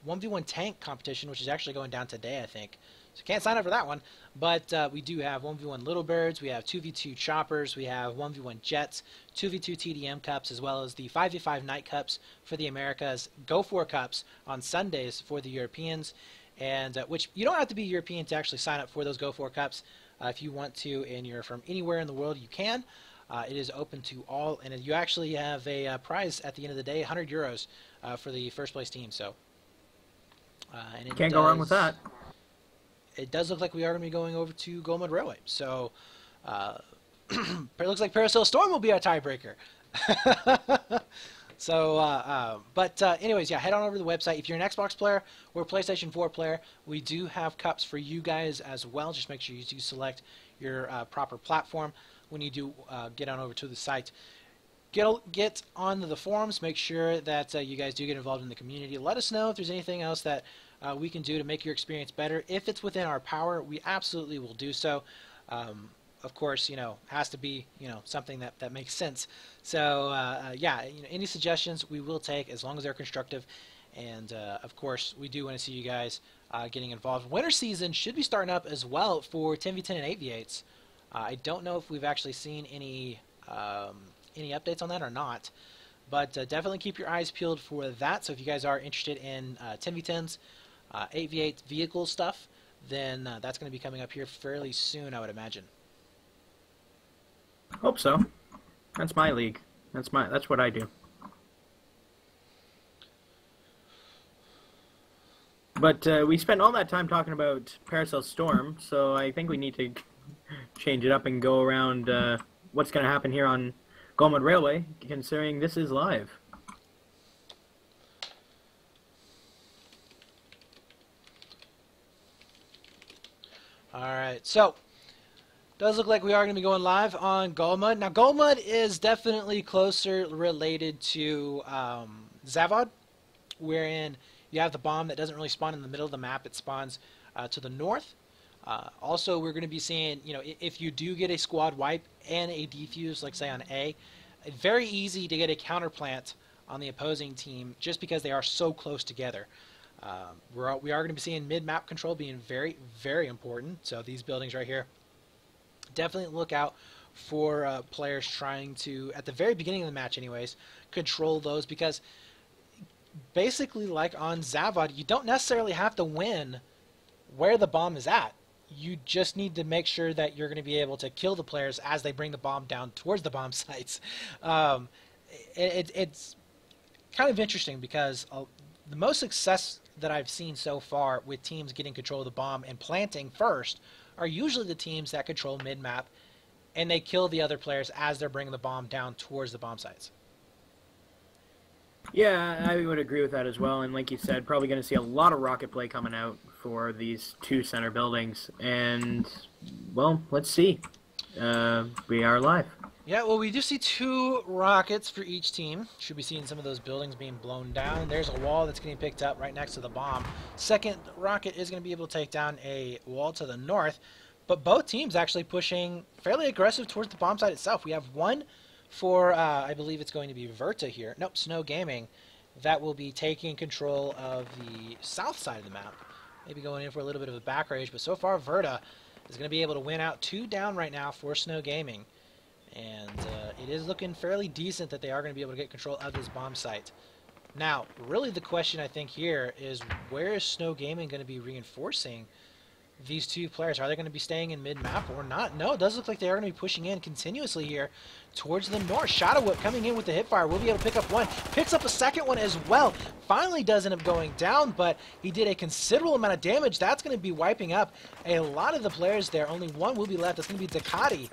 1v1 tank competition, which is actually going down today, I think. So can't sign up for that one. But we do have 1v1 Little Birds, we have 2v2 Choppers, we have 1v1 Jets, 2v2 TDM Cups, as well as the 5v5 Night Cups for the Americas, Go 4 Cups on Sundays for the Europeans, and which you don't have to be European to actually sign up for those Go 4 Cups. If you want to and you're from anywhere in the world, you can. It is open to all, and you actually have a prize at the end of the day, 100 euros for the first place team. So, and it Can't go wrong with that. It does look like we are going to be going over to Goldmud Railway. So, it looks like Paracel Storm will be our tiebreaker. So, anyways, yeah, head on over to the website. If you're an Xbox player or a PlayStation 4 player, we do have cups for you guys as well. Just make sure you do select your proper platform when you do get on over to the site. Get on the forums. Make sure that you guys do get involved in the community. Let us know if there's anything else that we can do to make your experience better. If it's within our power, we absolutely will do so. Of course, has to be, something that makes sense. So, yeah, any suggestions we will take as long as they're constructive. And, of course, we do want to see you guys getting involved. Winter season should be starting up as well for 10v10 and 8v8s. I don't know if we've actually seen any updates on that or not. But definitely keep your eyes peeled for that. So if you guys are interested in 10v10s, 8v8 vehicle stuff, then that's going to be coming up here fairly soon, I would imagine. Hope so. That's my league. That's what I do. But we spent all that time talking about Paracel Storm, so I think we need to change it up and go around what's going to happen here on Goldmud Railway, considering this is live. Alright, so does look like we are going to be going live on Goldmud. Now, Goldmud is definitely closer related to Zavod, wherein you have the bomb that doesn't really spawn in the middle of the map. It spawns to the north. Also, we're going to be seeing, if you do get a squad wipe and a defuse, like say on A, very easy to get a counter plant on the opposing team just because they are so close together. We are going to be seeing mid-map control being very, very important. So these buildings right here, definitely look out for players trying to, at the very beginning of the match anyways, control those, because basically like on Zavad, you don't necessarily have to win where the bomb is at. You just need to make sure that you're going to be able to kill the players as they bring the bomb down towards the bomb sites. It's kind of interesting because the most success that I've seen so far with teams getting control of the bomb and planting first are usually the teams that control mid-map, and they kill the other players as they're bringing the bomb down towards the bomb sites. Yeah, I would agree with that as well. And like you said, probably going to see a lot of rocket play coming out for these two center buildings. And, well, let's see. We are live. Yeah, well, we do see 2 rockets for each team. Should be seeing some of those buildings being blown down. There's a wall that's getting picked up right next to the bomb. Second rocket is going to be able to take down a wall to the north. But both teams actually pushing fairly aggressive towards the bomb site itself. We have one for, I believe it's going to be Verta here. Nope, Snow Gaming. That will be taking control of the south side of the map. Maybe going in for a little bit of a back rage. But so far, Verta is going to be able to win out 2 down right now for Snow Gaming. And it is looking fairly decent that they are going to be able to get control of this bomb site. Now, really the question I think here is, where is Snow Gaming going to be reinforcing these 2 players? Are they going to be staying in mid-map or not? No, it does look like they are going to be pushing in continuously here towards the north. Shadow Whip coming in with the hipfire. Will be able to pick up one. Picks up a second one as well. Finally does end up going down, but he did a considerable amount of damage. That's going to be wiping up a lot of the players there. Only one will be left. That's going to be Ducati,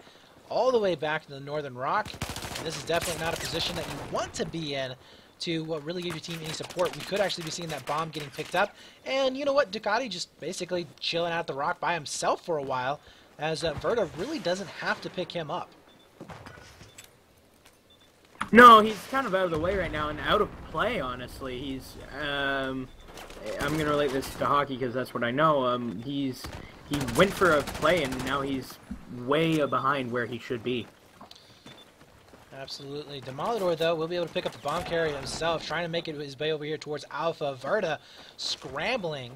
all the way back to the Northern Rock. And this is definitely not a position that you want to be in to really give your team any support. We could actually be seeing that bomb getting picked up. And you know what? Ducati just basically chilling out the rock by himself for a while, as Verta really doesn't have to pick him up. No, he's kind of out of the way right now and out of play, honestly. He's, I'm going to relate this to hockey because that's what I know. He went for a play and now he's way behind where he should be. Absolutely. Demolidor, though, will be able to pick up the bomb carrier himself, trying to make it his way over here towards Alpha. Verta scrambling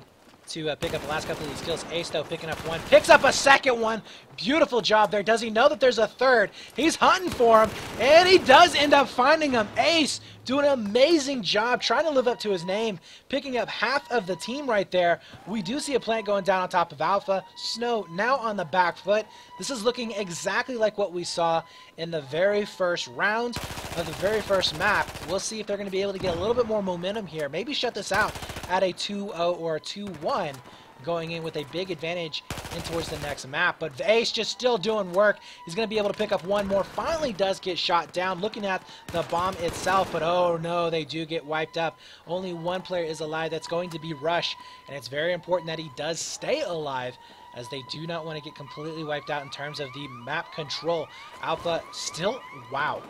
to pick up the last couple of these kills. Ace, though, picking up one. Picks up a second one. Beautiful job there. Does he know that there's a third? He's hunting for him, and he does end up finding him. Ace doing an amazing job, trying to live up to his name, picking up half of the team right there. We do see a plant going down on top of Alpha. Snow now on the back foot. This is looking exactly like what we saw in the very first round of the very first map. We'll see if they're going to be able to get a little bit more momentum here. Maybe shut this out at a 2-0 or a 2-1, going in with a big advantage in towards the next map. But Ace just still doing work. He's going to be able to pick up one more. Finally does get shot down, looking at the bomb itself. But oh no, they do get wiped up. Only one player is alive. That's going to be Rush. And it's very important that he does stay alive, as they do not want to get completely wiped out in terms of the map control. Alpha still, wow,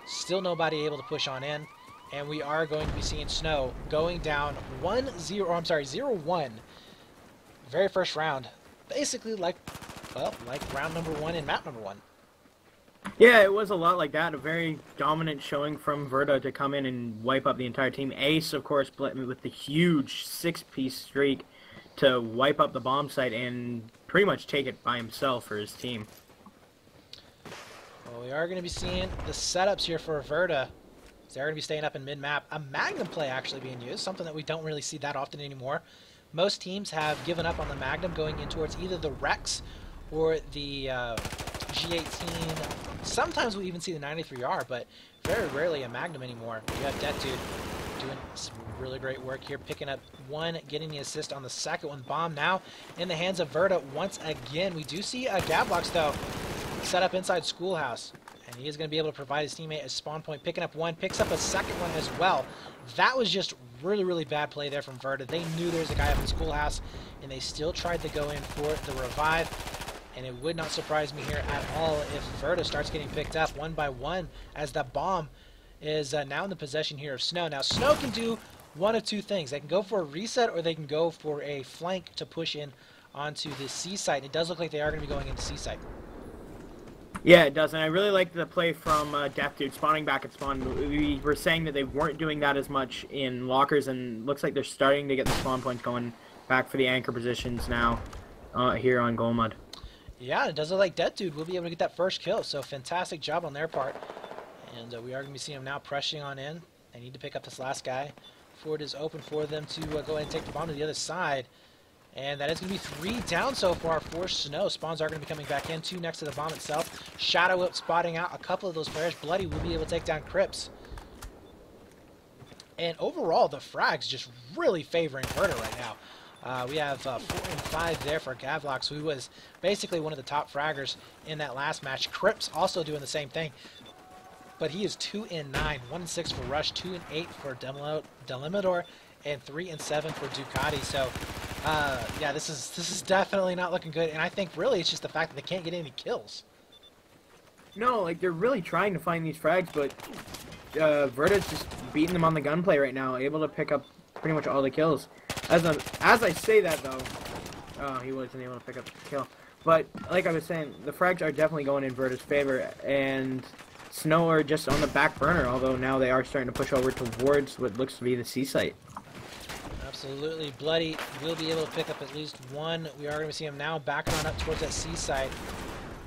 still nobody able to push on in. And we are going to be seeing Snow going down 1-0, or I'm sorry, 0-1. Very first round. Basically like, well, like round number 1 in map number 1. Yeah, it was a lot like that. A very dominant showing from Verta to come in and wipe up the entire team. Ace, of course, with the huge 6-piece streak to wipe up the bomb site and pretty much take it by himself for his team. Well, we are going to be seeing the setups here for Verta. They're going to be staying up in mid-map. A Magnum play actually being used, something that we don't really see that often anymore. Most teams have given up on the Magnum, going in towards either the Rex or the G18. Sometimes we even see the 93R, but very rarely a Magnum anymore. You have Death Dude doing some really great work here, picking up one, getting the assist on the second one. Bomb now in the hands of Verta once again. We do see a Gablox, though, set up inside Schoolhouse. And he is going to be able to provide his teammate a spawn point, picking up one, picks up a second one as well. That was just really, really bad play there from Verta. They knew there was a guy up in Schoolhouse, and they still tried to go in for the revive. And it would not surprise me here at all if Verta starts getting picked up one by one, as the bomb is now in the possession here of Snow. Now, Snow can do one of two things. They can go for a reset, or they can go for a flank to push in onto the C site. It does look like they are going to be going into C site. Yeah, it does, and I really like the play from Death Dude spawning back at spawn. We were saying that they weren't doing that as much in lockers, and looks like they're starting to get the spawn points going back for the anchor positions now here on Goal Mud. Yeah, it does look like Death Dude will be able to get that first kill, so fantastic job on their part. And we are going to be seeing them now pressing on in. They need to pick up this last guy. Ford is open for them to go ahead and take the bomb to the other side. And that is going to be 3 down so far for Snow. Spawns are going to be coming back in, 2 next to the bomb itself. Shadow Whip spotting out a couple of those players. Bloody will be able to take down Crips. And overall, the frags just really favoring Verta right now. We have 4 and 5 there for Gavlox, who was basically one of the top fraggers in that last match. Crips also doing the same thing. But he is 2 and 9, 1 and 6 for Rush, 2 and 8 for Delimador, and 3 and 7 for Ducati. So, yeah, this is definitely not looking good. And I think really it's just the fact that they can't get any kills. No, like they're really trying to find these frags, but Verta's just beating them on the gunplay right now, able to pick up pretty much all the kills. As I say that though, he wasn't able to pick up the kill. But like I was saying, the frags are definitely going in Verta's favor, and Snow are just on the back burner, although now they are starting to push over towards what looks to be the C site. Absolutely. Bloody will be able to pick up at least one. We are going to see him now backing on up towards that C site,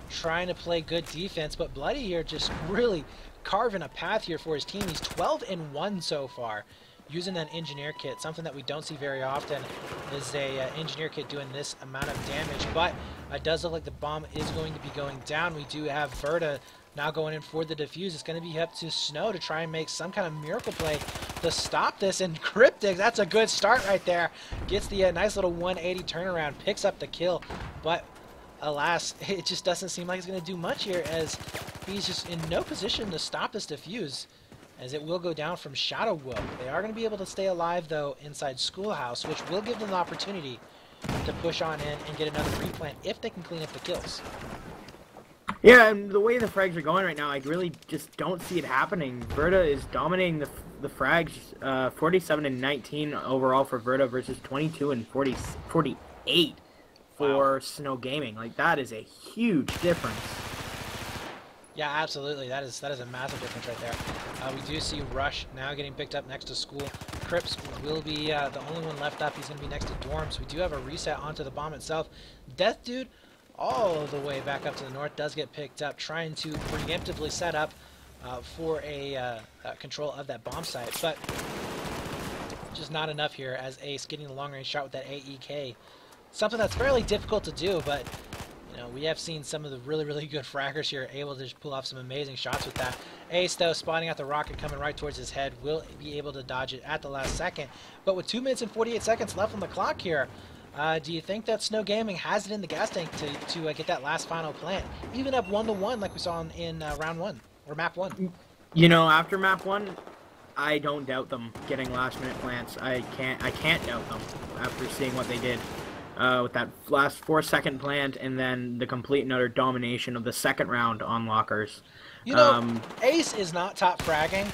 trying to play good defense, but Bloody here just really carving a path here for his team. He's 12 and 1 so far, using that engineer kit. Something that we don't see very often is a engineer kit doing this amount of damage, but it does look like the bomb is going to be going down. We do have Verta now going in for the defuse. It's going to be up to Snow to try and make some kind of miracle play to stop this. And Cryptic, that's a good start right there. Gets the nice little 180 turnaround, picks up the kill. But alas, it just doesn't seem like it's going to do much here, as he's just in no position to stop this defuse, as it will go down from Shadow Wolf. They are going to be able to stay alive, though, inside Schoolhouse, which will give them the opportunity to push on in and get another replant if they can clean up the kills. Yeah, and the way the frags are going right now, I really just don't see it happening. Verta is dominating the frags, 47 and 19 overall for Verta versus 22 and 48 for Wow. Snow Gaming. Like, that is a huge difference. Yeah, absolutely. That is a massive difference right there. We do see Rush now getting picked up next to School. Crips will be the only one left up. He's going to be next to Dorms. We do have a reset onto the bomb itself. Death Dude, all the way back up to the north, does get picked up, trying to preemptively set up for a control of that bomb site, but just not enough here, as Ace getting the long-range shot with that AEK. Something that's fairly difficult to do, but you know, we have seen some of the really good fraggers here able to just pull off some amazing shots with that. Ace, though, spotting out the rocket coming right towards his head, will be able to dodge it at the last second. But with 2 minutes and 48 seconds left on the clock here, do you think that Snow Gaming has it in the gas tank to get that last final plant, even up 1-1 like we saw in round 1 or map 1? You know, after map 1, I don't doubt them getting last-minute plants. I can't doubt them after seeing what they did with that last 4-second plant, and then the complete and utter domination of the second round on lockers. You know, Ace is not top fragging,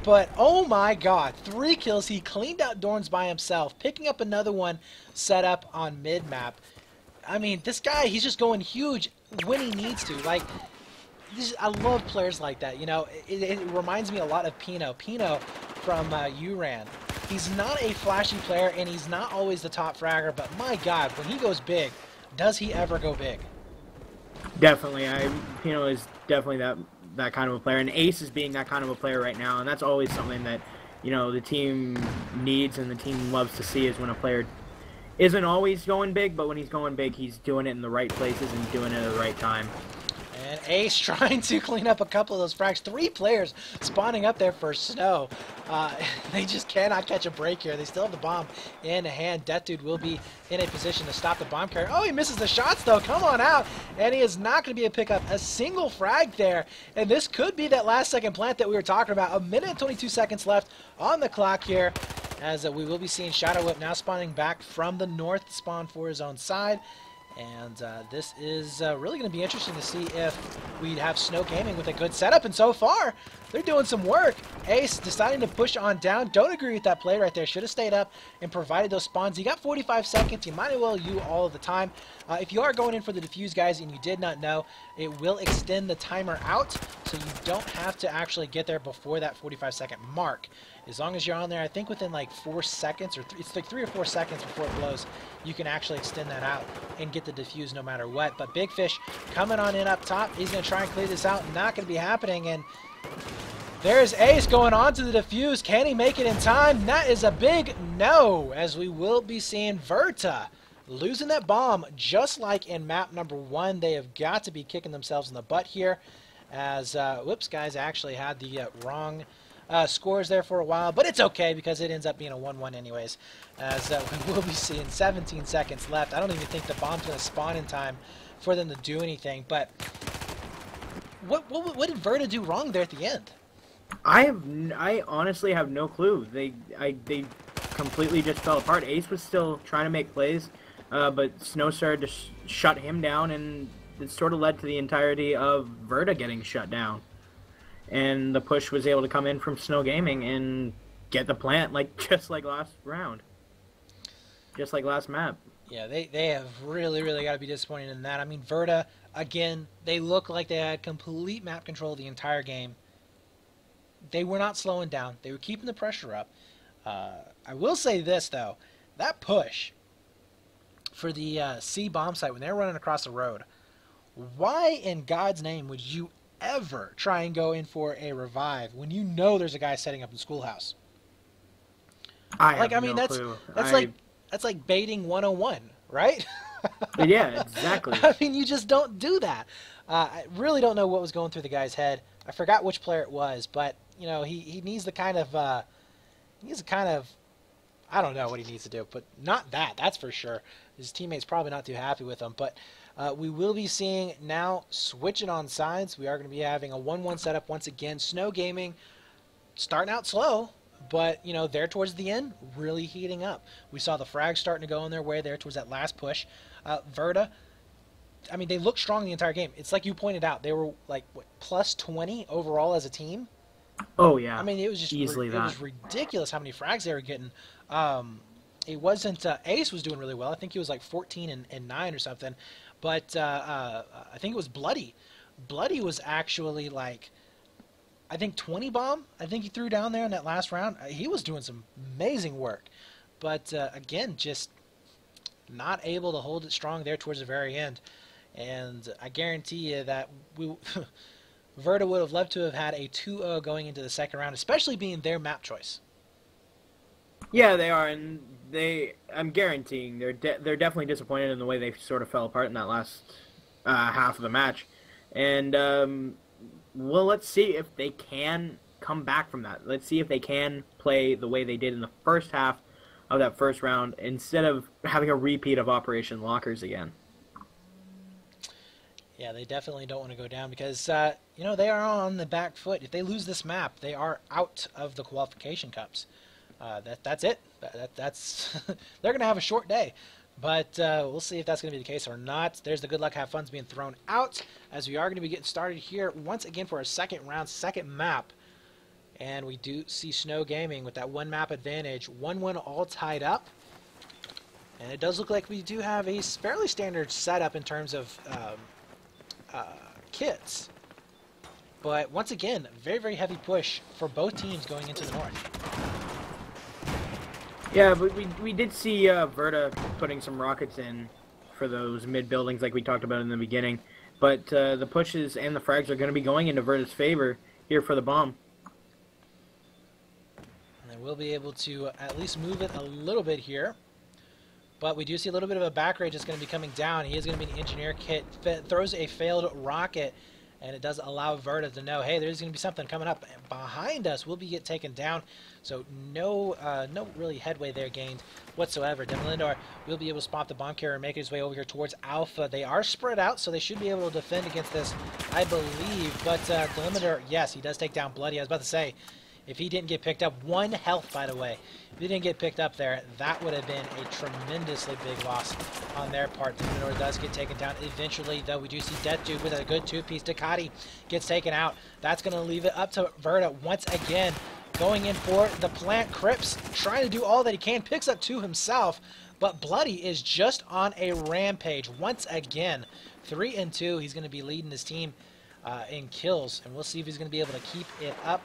but oh my god, 3 kills. He cleaned out Dorns by himself, picking up another one set up on mid-map. I mean, this guy, he's just going huge when he needs to. Like, I love players like that. You know, it reminds me a lot of Pino. Pino from URAN. He's not a flashy player, and he's not always the top fragger, but my god, when he goes big, does he ever go big? Definitely. Pino is definitely that kind of a player, and Ace is being that kind of a player right now, and that's always something that, you know, the team needs and the team loves to see, is when a player isn't always going big, but when he's going big, he's doing it in the right places and doing it at the right time. And Ace trying to clean up a couple of those frags. 3 players spawning up there for Snow. They just cannot catch a break here. They still have the bomb in hand. Death Dude will be in a position to stop the bomb carrier. Oh, he misses the shots, though. Come on out. And he is not going to be able to pick up a single frag there. And this could be that last second plant that we were talking about. 1 minute and 22 seconds left on the clock here, as we will be seeing Shadow Whip now spawning back from the north spawn for his own side. And this is really going to be interesting to see if we have Snow Gaming with a good setup. And so far, they're doing some work. Ace deciding to push on down. Don't agree with that play right there. Should have stayed up and provided those spawns. You got 45 seconds. You might as well use all of the time. If you are going in for the defuse, guys, and you did not know, it will extend the timer out, so you don't have to actually get there before that 45-second mark. As long as you're on there, I think within like 4 seconds, or it's like 3 or 4 seconds before it blows, you can actually extend that out and get the defuse no matter what. But Big Fish coming on in up top. He's going to try and clear this out. Not going to be happening. And there's Ace going on to the defuse. Can he make it in time? That is a big no, as we will be seeing Verta losing that bomb, just like in map number 1. They have got to be kicking themselves in the butt here, as, whoops, guys, I actually had the wrong scores there for a while, but it's okay because it ends up being a 1-1 anyways, as we will be seeing 17 seconds left. I don't even think the bomb's going to spawn in time for them to do anything, but what did Verta do wrong there at the end? I honestly have no clue. They completely just fell apart. Ace was still trying to make plays, but Snow started to shut him down, and it sort of led to the entirety of Verta getting shut down. And the push was able to come in from Snow Gaming and get the plant, just like last round. Just like last map. Yeah, they have really got to be disappointed in that. I mean, Verta, again, they look like they had complete map control the entire game. They were not slowing down. They were keeping the pressure up. I will say this, though. That push for the C bomb site when they're running across the road, why in God's name would you ever try and go in for a revive when you know there's a guy setting up in Schoolhouse? That's like baiting 101, right? Yeah, exactly. I mean, you just don't do that. I really don't know what was going through the guy's head. I forgot which player it was, but you know, he needs the kind of I don't know what he needs to do, but not that. That's for sure. His teammates probably not too happy with him, but we will be seeing now switching on sides. We are going to be having a 1-1 setup once again. Snow Gaming starting out slow, but, you know, there towards the end, really heating up. We saw the frags starting to go on their way there towards that last push. Verta, I mean, they looked strong the entire game. It's like you pointed out. They were, like, what, plus 20 overall as a team? Oh, yeah. I mean, it was just easily it was ridiculous how many frags they were getting. It wasn't Ace was doing really well. I think he was like 14 and 9 or something. But I think it was Bloody. Bloody was actually like, I think 20 bomb. I think he threw down there in that last round. He was doing some amazing work. But again, just not able to hold it strong there towards the very end. And I guarantee you that Verta would have loved to have had a 2-0 going into the second round, especially being their map choice. Yeah, they are, and I'm guaranteeing they're definitely disappointed in the way they sort of fell apart in that last half of the match. And well, let's see if they can come back from that. Let's see if they can play the way they did in the first half of that first round instead of having a repeat of Operation Lockers again. Yeah, they definitely don't want to go down because, you know, they are on the back foot. If they lose this map, they are out of the qualification cups. That's it. That's they're going to have a short day. But we'll see if that's going to be the case or not. There's the good luck, have fun's being thrown out as we are going to be getting started here once again for our second round, second map. And we do see Snow Gaming with that one map advantage. 1-1 all tied up. And it does look like we do have a fairly standard setup in terms of kits. But once again, very heavy push for both teams going into the north. Yeah, but we did see Verta putting some rockets in for those mid buildings like we talked about in the beginning. But the pushes and the frags are going to be going into Verta's favor here for the bomb. And they will be able to at least move it a little bit here. But we do see a little bit of a back rage that's going to be coming down. He is going to be an engineer kit. Throws a failed rocket, and it does allow Verta to know, hey, there's going to be something coming up behind us. We'll be taken down. So no really headway there gained whatsoever. Demolindor will be able to spot the bomb carrier and make his way over here towards Alpha. They are spread out, so they should be able to defend against this, I believe. But Demolindor, yes, he does take down Bloody. I was about to say, If he didn't get picked up, 1 health, by the way. If he didn't get picked up there, that would have been a tremendously big loss on their part. The Minotaur does get taken down eventually, though. We do see Death Dude with a good 2-piece. Ducati gets taken out. That's going to leave it up to Verta once again, going in for the plant. Cripps trying to do all that he can, picks up 2 himself, but Bloody is just on a rampage once again. 3 and 2. He's going to be leading his team in kills, and we'll see if he's going to be able to keep it up,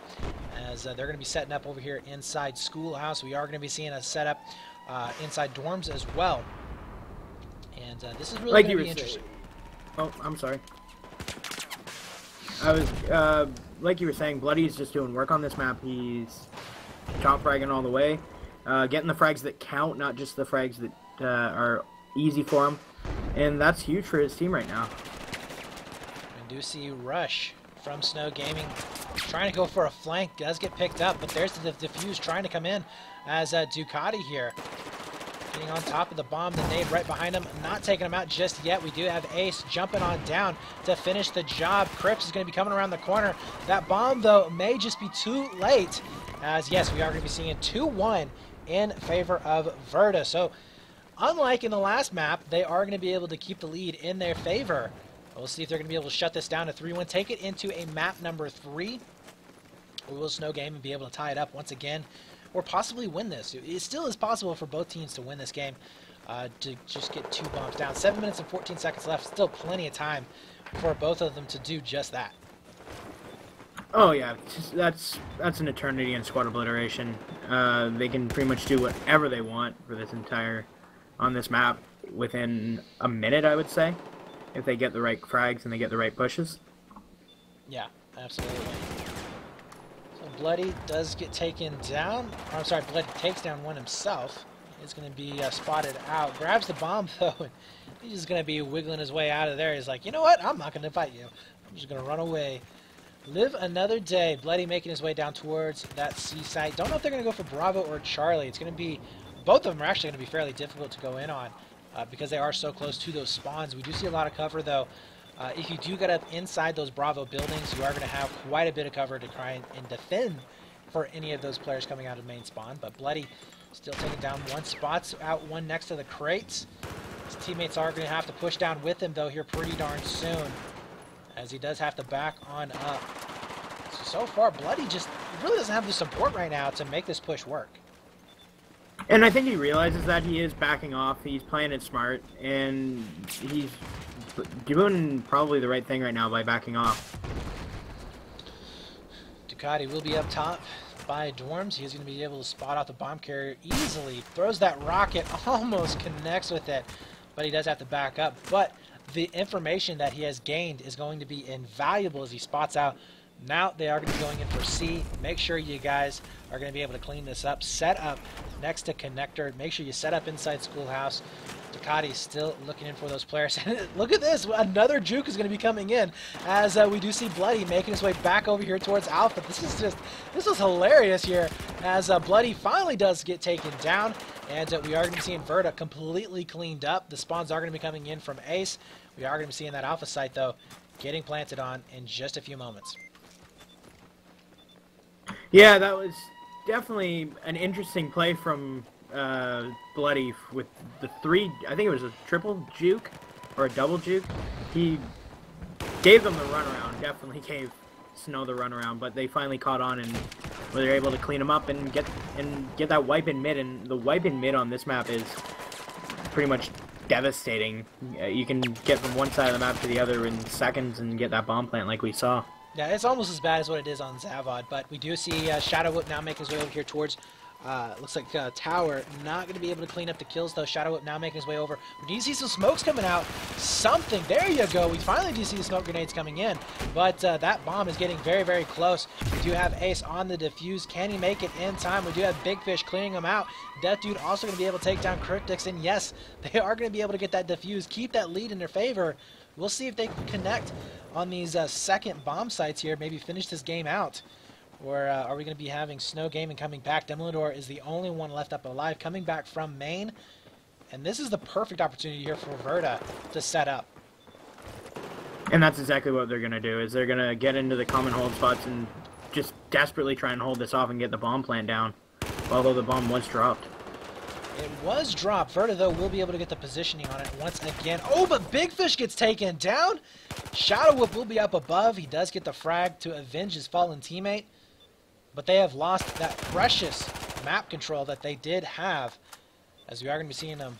as they're going to be setting up over here inside Schoolhouse. We are going to be seeing a setup inside dorms as well, and this is really going to be interesting. Oh, I'm sorry. I was like you were saying, Bloody's just doing work on this map. He's top fragging all the way, getting the frags that count, not just the frags that are easy for him, and that's huge for his team right now. We do see Rush from Snow Gaming trying to go for a flank. Does get picked up, but there's the defuse trying to come in as Ducati here getting on top of the bomb. The nade right behind him, not taking him out just yet. We do have Ace jumping on down to finish the job. Cripps is going to be coming around the corner. That bomb, though, may just be too late, as yes, we are going to be seeing 2-1 in favor of Verta. So unlike in the last map, they are going to be able to keep the lead in their favor. We'll see if they're going to be able to shut this down to 3-1, take it into a map number 3. Or will Snow Game and be able to tie it up once again, or possibly win this. It still is possible for both teams to win this game, to just get 2 bombs down. 7 minutes and 14 seconds left, still plenty of time for both of them to do just that. Oh yeah, that's an eternity in squad obliteration. They can pretty much do whatever they want for this on this map within a minute, I would say, if they get the right frags and they get the right pushes. Yeah, absolutely. So Bloody does get taken down. I'm sorry, Bloody takes down one himself. He's going to be spotted out. Grabs the bomb, though, and he's just going to be wiggling his way out of there. He's like, you know what? I'm not going to fight you. I'm just going to run away. Live another day. Bloody making his way down towards that C site. Don't know if they're going to go for Bravo or Charlie. It's going to be, both of them are actually going to be fairly difficult to go in on, because they are so close to those spawns. We do see a lot of cover, though. If you do get up inside those Bravo buildings, you are going to have quite a bit of cover to try and defend for any of those players coming out of main spawn. But Bloody still taking down one. Spots out one next to the crates. His teammates are going to have to push down with him, though, here pretty darn soon, as he does have to back on up. So far, Bloody just really doesn't have the support right now to make this push work. And I think he realizes that he is backing off. He's playing it smart, and he's doing probably the right thing right now by backing off. Ducati will be up top by dorms. He's going to be able to spot out the bomb carrier easily. Throws that rocket, almost connects with it, but he does have to back up. But the information that he has gained is going to be invaluable as he spots out. Now they are going to be going in for C. Make sure you guys are going to be able to clean this up. Set up next to connector. Make sure you set up inside Schoolhouse. Ducati still looking in for those players. Look at this. Another juke is going to be coming in, as we do see Bloody making his way back over here towards Alpha. This is hilarious here, as Bloody finally does get taken down, and we are going to be seeing Verta completely cleaned up. The spawns are going to be coming in from Ace. We are going to be seeing that Alpha site, though, getting planted on in just a few moments. Yeah, that was definitely an interesting play from Bloody with the 3, I think it was a triple juke or a double juke. He gave them the runaround, definitely gave Snow the runaround, but they finally caught on and were able to clean him up and get that wipe in mid. And the wipe in mid on this map is pretty much devastating. You can get from one side of the map to the other in seconds and get that bomb plant like we saw. Yeah, it's almost as bad as what it is on Zavod, but we do see Shadow Whip now making his way over here towards, looks like Tower. Not going to be able to clean up the kills, though. Shadow Whip now making his way over. We do see some smokes coming out. Something. There you go. We finally do see the smoke grenades coming in, but that bomb is getting very, very close. We do have Ace on the defuse. Can he make it in time? We do have Big Fish clearing him out. Death Dude also going to be able to take down Cryptics, and yes, they are going to be able to get that defuse, keep that lead in their favor. We'll see if they can connect on these second bomb sites here, maybe finish this game out. Or are we going to be having Snow Gaming coming back? Demolidor is the only one left up alive, coming back from main. And this is the perfect opportunity here for Verta to set up. And that's exactly what they're going to do, is they're going to get into the common hold spots and just desperately trying to hold this off and get the bomb plant down, although the bomb was dropped. It was dropped. Verta, though, will be able to get the positioning on it once again. Oh, but Big Fish gets taken down. Shadow Whip will be up above. He does get the frag to avenge his fallen teammate. But they have lost that precious map control that they did have, as we are going to be seeing them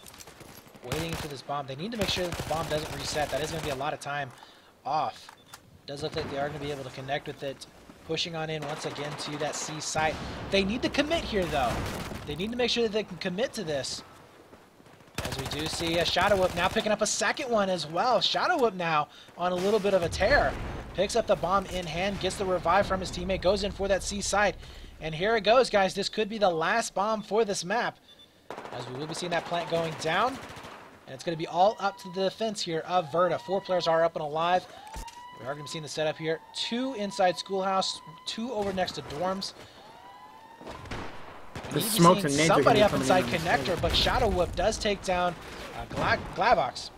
waiting for this bomb. They need to make sure that the bomb doesn't reset. That is going to be a lot of time off. Does look like they are going to be able to connect with it. Pushing on in once again to that C site. They need to commit here, though. They need to make sure that they can commit to this. As we do see a Shadow Whip now picking up a second one as well. Shadow Whip now on a little bit of a tear. Picks up the bomb in hand, gets the revive from his teammate, goes in for that C site. And here it goes, guys. This could be the last bomb for this map, as we will be seeing that plant going down. And it's going to be all up to the defense here of Verta. 4 players are up and alive. We are going to be seeing the setup here. 2 inside schoolhouse, 2 over next to dorms. The smokes and nades somebody up inside connector, but Shadow Whip does take down Glavox.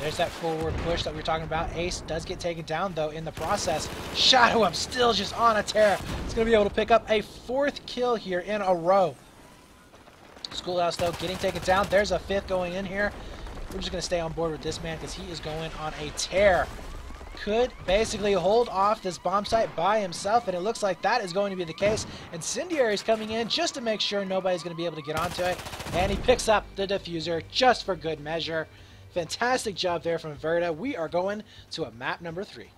There's that forward push that we were talking about. Ace does get taken down, though, in the process. Shadow Whip still just on a tear. It's going to be able to pick up a 4th kill here in a row. Schoolhouse, though, getting taken down. There's a 5th going in here. We're just going to stay on board with this man because he is going on a tear. Could basically hold off this bomb site by himself, and it looks like that is going to be the case. Incendiary is coming in just to make sure nobody's going to be able to get onto it, and he picks up the diffuser just for good measure. Fantastic job there from Verta. We are going to a map number 3.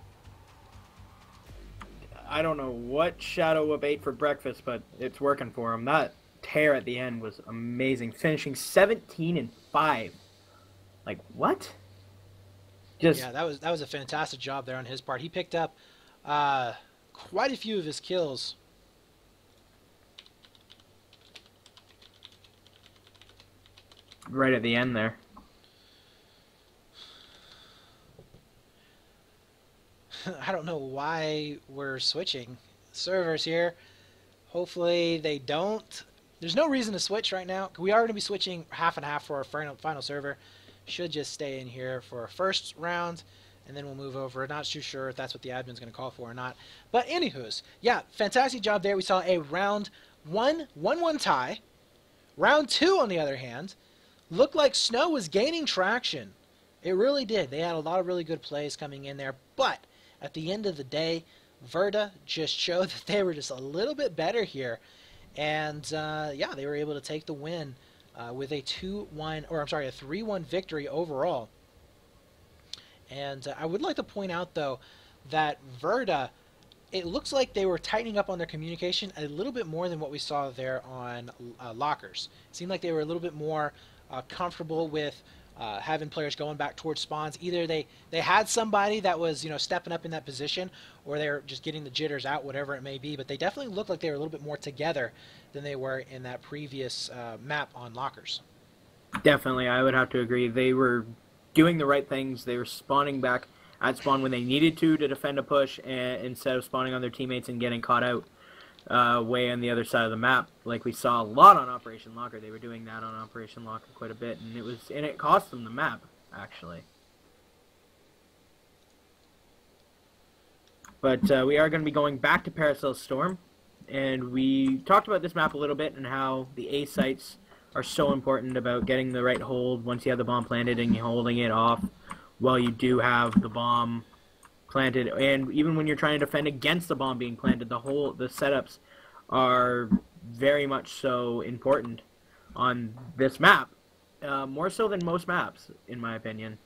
I don't know what Shadow Whip ate for breakfast, but it's working for him. That tear at the end was amazing, finishing 17-5. Like, what? Yeah, that was a fantastic job there on his part. He picked up quite a few of his kills. Right at the end there. I don't know why we're switching servers here. Hopefully they don't. There's no reason to switch right now. We are going to be switching half and half for our final server. Should just stay in here for our first round, and then we'll move over. Not too sure if that's what the admin's going to call for or not. But anywho's, yeah, fantastic job there. We saw a round 1-1 tie. Round 2, on the other hand, looked like Snow was gaining traction. It really did. They had a lot of really good plays coming in there. But at the end of the day, Verta just showed that they were just a little bit better here. And, yeah, they were able to take the win. With a 3-1 victory overall. And I would like to point out, though, that Verta, it looks like they were tightening up on their communication a little bit more than what we saw there on Lockers. It seemed like they were a little bit more comfortable with having players going back towards spawns. Either they had somebody that was, stepping up in that position, or they were just getting the jitters out, whatever it may be. But they definitely looked like they were a little bit more together than they were in that previous map on Lockers. Definitely, I would have to agree. They were doing the right things. They were spawning back at spawn when they needed to defend a push, and instead of spawning on their teammates and getting caught out way on the other side of the map, like we saw a lot on Operation Locker. They were doing that on Operation Locker quite a bit, and it cost them the map, actually. But we are going to be going back to Paracel Storm, and we talked about this map a little bit and how the A sites are so important about getting the right hold once you have the bomb planted and you're holding it off while you do have the bomb planted. And even when you're trying to defend against the bomb being planted, the setups are very much so important on this map, more so than most maps, in my opinion.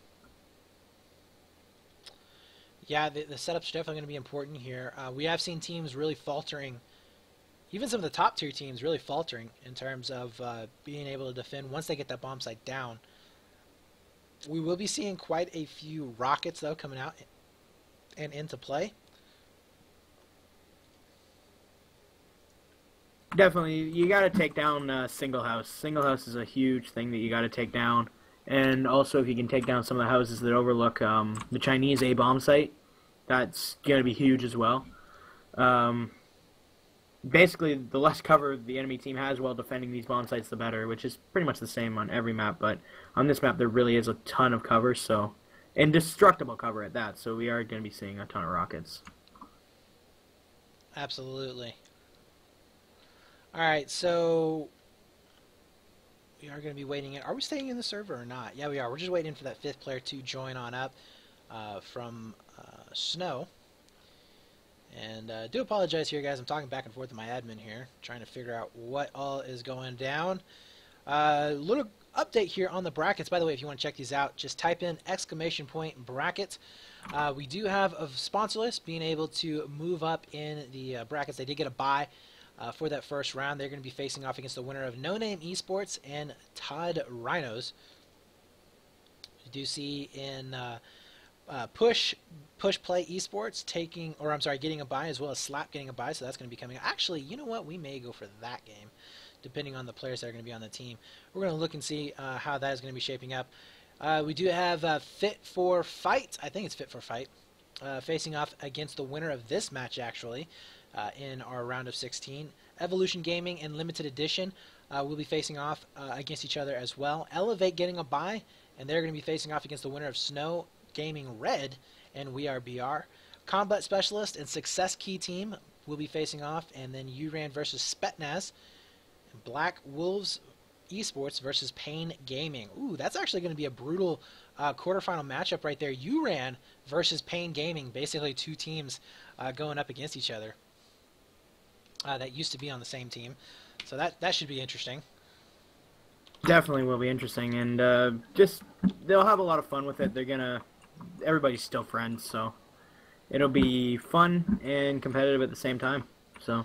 Yeah, the setups are definitely going to be important here. We have seen teams really faltering, even some of the top tier teams really faltering in terms of being able to defend once they get that bomb site down. We will be seeing quite a few rockets, though, coming out and into play. Definitely, you got to take down single house. Single house is a huge thing that you got to take down. And also, if you can take down some of the houses that overlook the Chinese A-bomb site, that's going to be huge as well. Basically, the less cover the enemy team has while defending these bomb sites, the better, which is pretty much the same on every map. But on this map, there really is a ton of cover, so indestructible cover at that. So we are going to be seeing a ton of rockets. Absolutely. All right, so we are going to be waiting in. Are we staying in the server or not? Yeah, we are. We're just waiting for that fifth player to join on up from Snow. And do apologize here, guys. I'm talking back and forth with my admin here, trying to figure out what all is going down. Little update here on the brackets. By the way, if you want to check these out, just type in !bracket. We do have a sponsor list being able to move up in the brackets. They did get a bye for that first round. They're going to be facing off against the winner of No Name Esports and Todd Rhinos. You do see in Push Play Esports getting a bye, as well as Slap getting a bye, so that's going to be coming. Actually, you know what? We may go for that game, depending on the players that are going to be on the team. We're going to look and see how that is going to be shaping up. We do have Fit for Fight. I think it's Fit for Fight, facing off against the winner of this match, actually, in our round of 16. Evolution Gaming and Limited Edition will be facing off against each other as well. Elevate getting a bye, and they're going to be facing off against the winner of Snow Gaming Red and We Are BR. Combat Specialist and Success Key Team will be facing off, and then URAN versus Spetnaz. And Black Wolves Esports versus Pain Gaming. Ooh, that's actually going to be a brutal quarterfinal matchup right there. URAN versus Pain Gaming, basically two teams going up against each other that used to be on the same team. So that should be interesting. Definitely will be interesting, and just they'll have a lot of fun with it. Everybody's still friends, so it'll be fun and competitive at the same time. So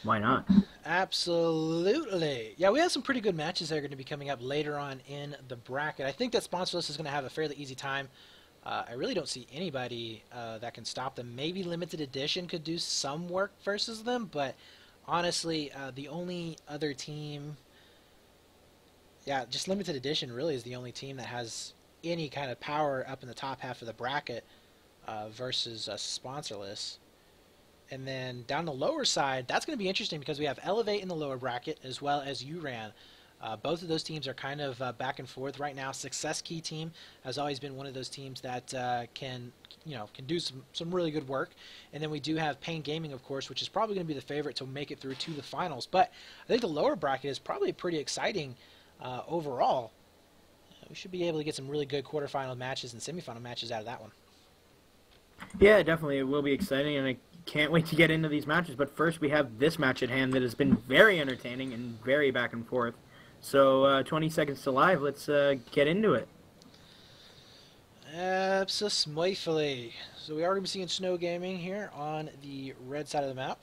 why not? Absolutely. Yeah, we have some pretty good matches that are going to be coming up later on in the bracket. I think that Sponsorless is going to have a fairly easy time. I really don't see anybody that can stop them. Maybe Limited Edition could do some work versus them, but honestly, the only other team... Yeah, just Limited Edition really is the only team that has any kind of power up in the top half of the bracket versus Sponsorless. And then down the lower side, that's going to be interesting because we have Elevate in the lower bracket as well as URAN. Both of those teams are kind of back and forth right now. Success Key Team has always been one of those teams that can do some really good work. And then we do have Pain Gaming, of course, which is probably going to be the favorite to make it through to the finals. But I think the lower bracket is probably pretty exciting overall. We should be able to get some really good quarterfinal matches and semifinal matches out of that one. Yeah, definitely. It will be exciting, and I can't wait to get into these matches. But first, we have this match at hand that has been very entertaining and very back and forth. So, 20 seconds to live. Let's get into it. Absolutely. So we are going to be seeing Snow Gaming here on the red side of the map.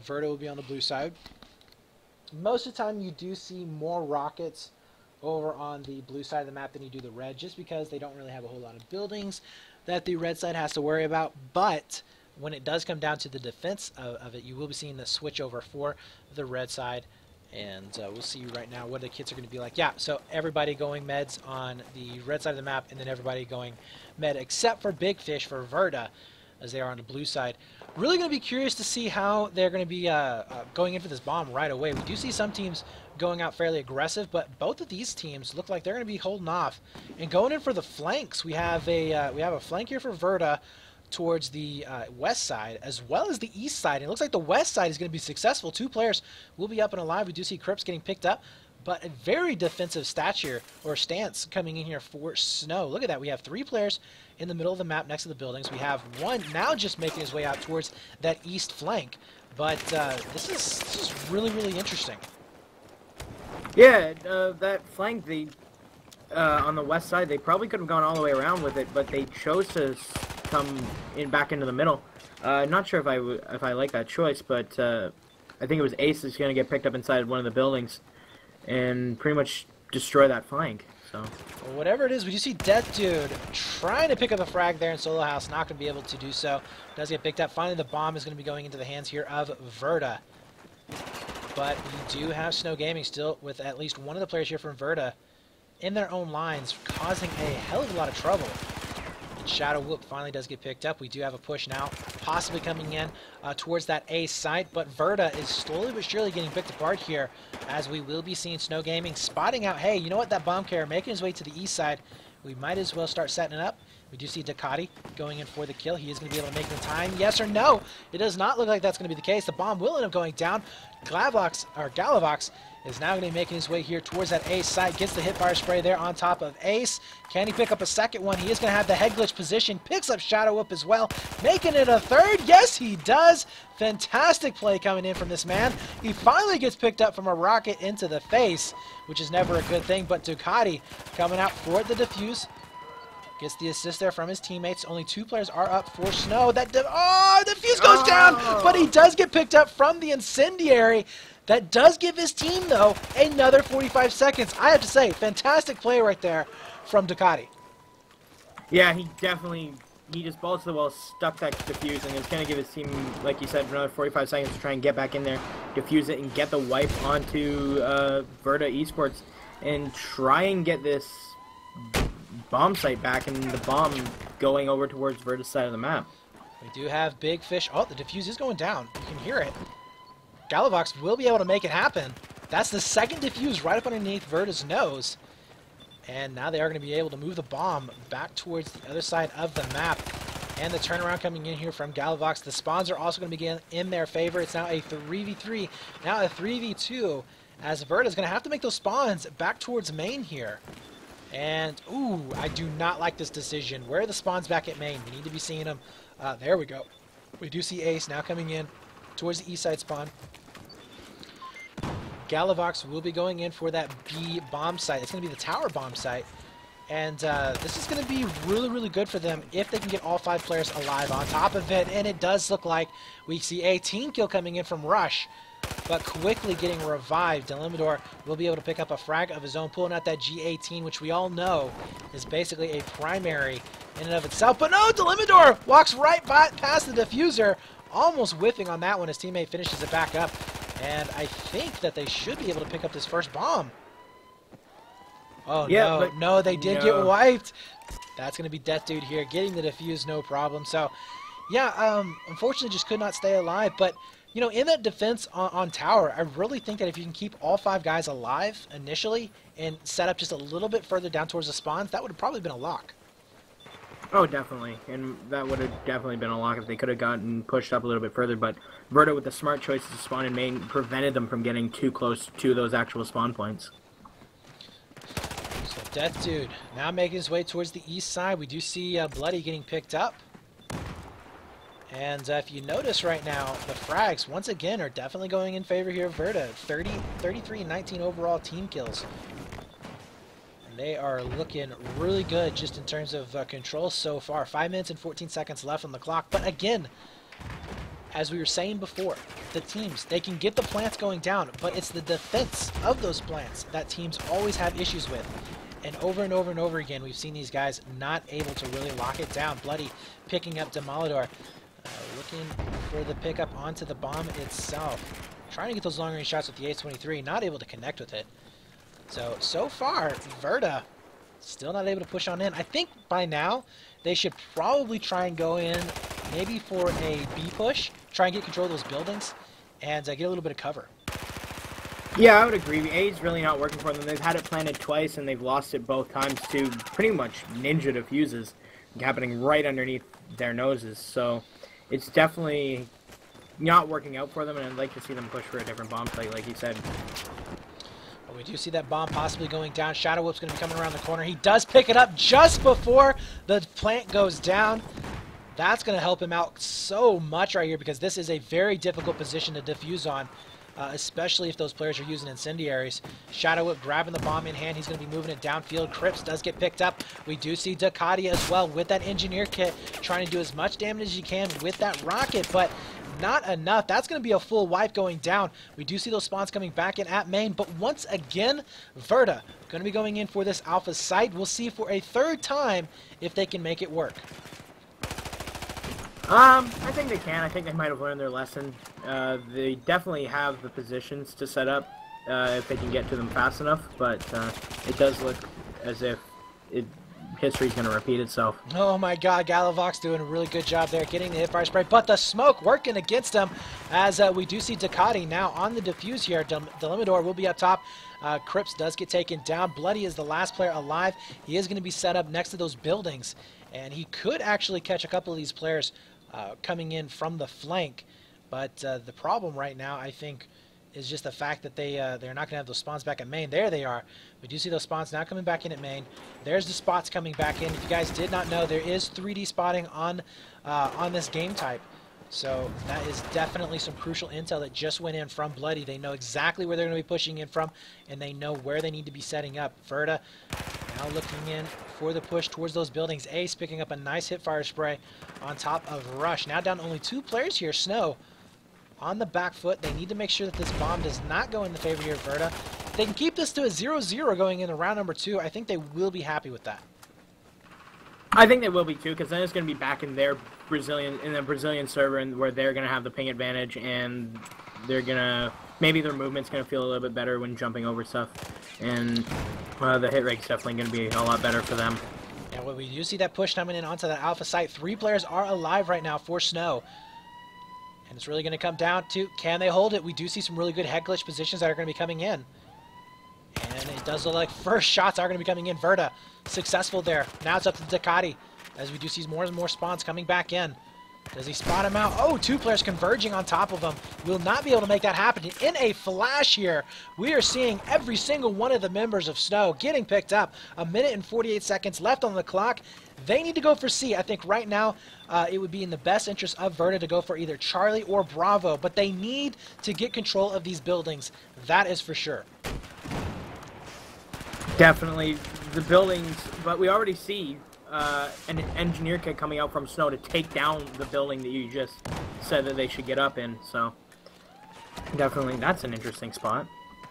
Verta will be on the blue side. Most of the time, you do see more rockets over on the blue side of the map than you do the red, just because they don't really have a whole lot of buildings that the red side has to worry about. But when it does come down to the defense of it, you will be seeing the switch over for the red side, and we'll see right now what the kits are going to be like. Yeah, so everybody going meds on the red side of the map, and then everybody going med except for Big Fish for Verta, as they are on the blue side. Really going to be curious to see how they're going to be going in for this bomb right away. We do see some teams going out fairly aggressive, but both of these teams look like they're going to be holding off and going in for the flanks. We have a flank here for Verta towards the west side as well as the east side. And it looks like the west side is going to be successful. Two players will be up and alive. We do see Crips getting picked up, but a very defensive stature or stance coming in here for Snow. Look at that. We have three players in the middle of the map next to the buildings. We have one now just making his way out towards that east flank. But this is really, really interesting. Yeah, that flank, on the west side, they probably could have gone all the way around with it, but they chose to come back into the middle. Not sure if I like that choice, but I think it was Ace is going to get picked up inside one of the buildings and pretty much destroy that flank. So well, whatever it is, we do see Death Dude trying to pick up a frag there in Solo House, not going to be able to do so. Does get picked up. Finally, the bomb is going to be going into the hands here of Verta. But we do have Snow Gaming still with at least one of the players here from Verta in their own lines, causing a hell of a lot of trouble. And Shadow Whoop finally does get picked up. We do have a push now, possibly coming in towards that A site, but Verta is slowly but surely getting picked apart here, as we will be seeing Snow Gaming spotting out, hey, you know what, that bomb carrier making his way to the east side. We might as well start setting it up. We do see Ducati going in for the kill. He is going to be able to make the time. Yes or no? It does not look like that's going to be the case. The bomb will end up going down. Galavox is now going to be making his way here towards that ace site. Gets the hipfire spray there on top of ace. Can he pick up a second one? He is going to have the head glitch position. Picks up Shadow Whip as well. Making it a third. Yes, he does. Fantastic play coming in from this man. He finally gets picked up from a rocket into the face, which is never a good thing. But Ducati coming out for the defuse. Gets the assist there from his teammates. Only 2 players are up for Snow. The fuse goes down, but he does get picked up from the incendiary. That does give his team, though, another 45 seconds. I have to say, fantastic play right there from Ducati. Yeah, he just balls to the wall, stuck that defuse, and it's going to give his team, like you said, another 45 seconds to try and get back in there, defuse it, and get the wipe onto Verta Esports, and try and get this bomb site back, and the bomb going over towards Verta's side of the map. We do have big fish. Oh, the defuse is going down. You can hear it. Galavox will be able to make it happen. That's the second defuse right up underneath Verta's nose. And now they are going to be able to move the bomb back towards the other side of the map. And the turnaround coming in here from Galavox. The spawns are also going to be in their favor. It's now a 3v3, now a 3v2, as Verta's going to have to make those spawns back towards main here. And, ooh, I do not like this decision. Where are the spawns back at main? We need to be seeing them. There we go. We do see Ace now coming in towards the east side spawn. Galavox will be going in for that B bomb site. It's going to be the tower bomb site. And this is going to be really, really good for them if they can get all 5 players alive on top of it. And it does look like we see a team kill coming in from Rush, but quickly getting revived. Delimador will be able to pick up a frag of his own, pulling out that G18, which we all know is basically a primary in and of itself. But no, Delimador walks right past the diffuser, almost whiffing on that one. His teammate finishes it back up. And I think that they should be able to pick up this first bomb. Oh, yeah, no, they did get wiped. That's going to be Death Dude here, getting the defuse, no problem. So, yeah, unfortunately just could not stay alive. But, you know, in that defense on tower, I really think that if you can keep all 5 guys alive initially and set up just a little bit further down towards the spawns, that would have probably been a lock. Oh, definitely. And that would have definitely been a lock if they could have gotten pushed up a little bit further. But Verta, with the smart choices to spawn in main, prevented them from getting too close to those actual spawn points. So Death Dude now making his way towards the east side. We do see Bloody getting picked up. And if you notice right now, the frags, once again, are definitely going in favor here of Verta. 33 and 19 overall team kills. And they are looking really good just in terms of control so far. 5 minutes and 14 seconds left on the clock. But again, as we were saying before, the teams, they can get the plants going down, but it's the defense of those plants that teams always have issues with. And over and over and over again, we've seen these guys not able to really lock it down. Bloody picking up Demolidor. Looking for the pickup onto the bomb itself. Trying to get those long-range shots with the Ace-23, not able to connect with it. So far, Verta still not able to push on in. I think by now, they should probably try and go in maybe for a B push, try and get control of those buildings, and get a little bit of cover. Yeah, I would agree. A is really not working for them. They've had it planted twice, and they've lost it both times to pretty much ninja diffuses happening right underneath their noses. So it's definitely not working out for them, and I'd like to see them push for a different bomb site, like you said. Well, we do see that bomb possibly going down. Shadow Whip's going to be coming around the corner. He does pick it up just before the plant goes down. That's going to help him out so much right here, because this is a very difficult position to defuse on, especially if those players are using incendiaries. Shadow Whip grabbing the bomb in hand. He's going to be moving it downfield. Crips does get picked up. We do see Ducati as well with that engineer kit, trying to do as much damage as you can with that rocket, but not enough. That's going to be a full wipe going down. We do see those spawns coming back in at main, but once again, Verta going to be going in for this alpha site. We'll see for a third time if they can make it work. I think they can. I think they might have learned their lesson. They definitely have the positions to set up if they can get to them fast enough, but it does look as if history's going to repeat itself. Oh my god, Galavox doing a really good job there, getting the hipfire spray, but the smoke working against him, as we do see Ducati now on the defuse here. Delimador will be up top. Crips does get taken down. Bloody is the last player alive. He is going to be set up next to those buildings. and he could actually catch a couple of these players coming in from the flank. But the problem right now, I think, is just the fact that they're not going to have those spawns back at main. There they are. We do see those spawns now coming back in at main. There's the spots coming back in. If you guys did not know, there is 3D spotting on this game type. So that is definitely some crucial intel that just went in from Bloody. They know exactly where they're going to be pushing in from, and they know where they need to be setting up. Verta now looking in for the push towards those buildings. Ace picking up a nice hip fire spray on top of Rush. Now down to only 2 players here. Snow on the back foot. They need to make sure that this bomb does not go in the favor here of Verta. If they can keep this to a 0-0 going into round number 2, I think they will be happy with that. I think they will be too, because then it's going to be back in their Brazilian server, where they're going to have the ping advantage, and they're going to, maybe their movement's going to feel a little bit better when jumping over stuff, and the hit rate's definitely going to be a lot better for them. Yeah, well, we do see that push coming in onto that alpha site. 3 players are alive right now for Snow. And it's really going to come down to, can they hold it? We do see some really good head glitch positions that are going to be coming in. And it does look like first shots are going to be coming in. Verta, successful there. Now it's up to Ducati, as we do see more and more spawns coming back in. Does he spot him out? Oh, 2 players converging on top of him. Will not be able to make that happen. In a flash here, we are seeing every single one of the members of Snow getting picked up. 1 minute and 48 seconds left on the clock. They need to go for C. I think right now it would be in the best interest of Verta to go for either Charlie or Bravo, but they need to get control of these buildings. That is for sure. Definitely the buildings, but we already see an engineer kit coming out from Snow to take down the building that you just said that they should get up in, so definitely that's an interesting spot.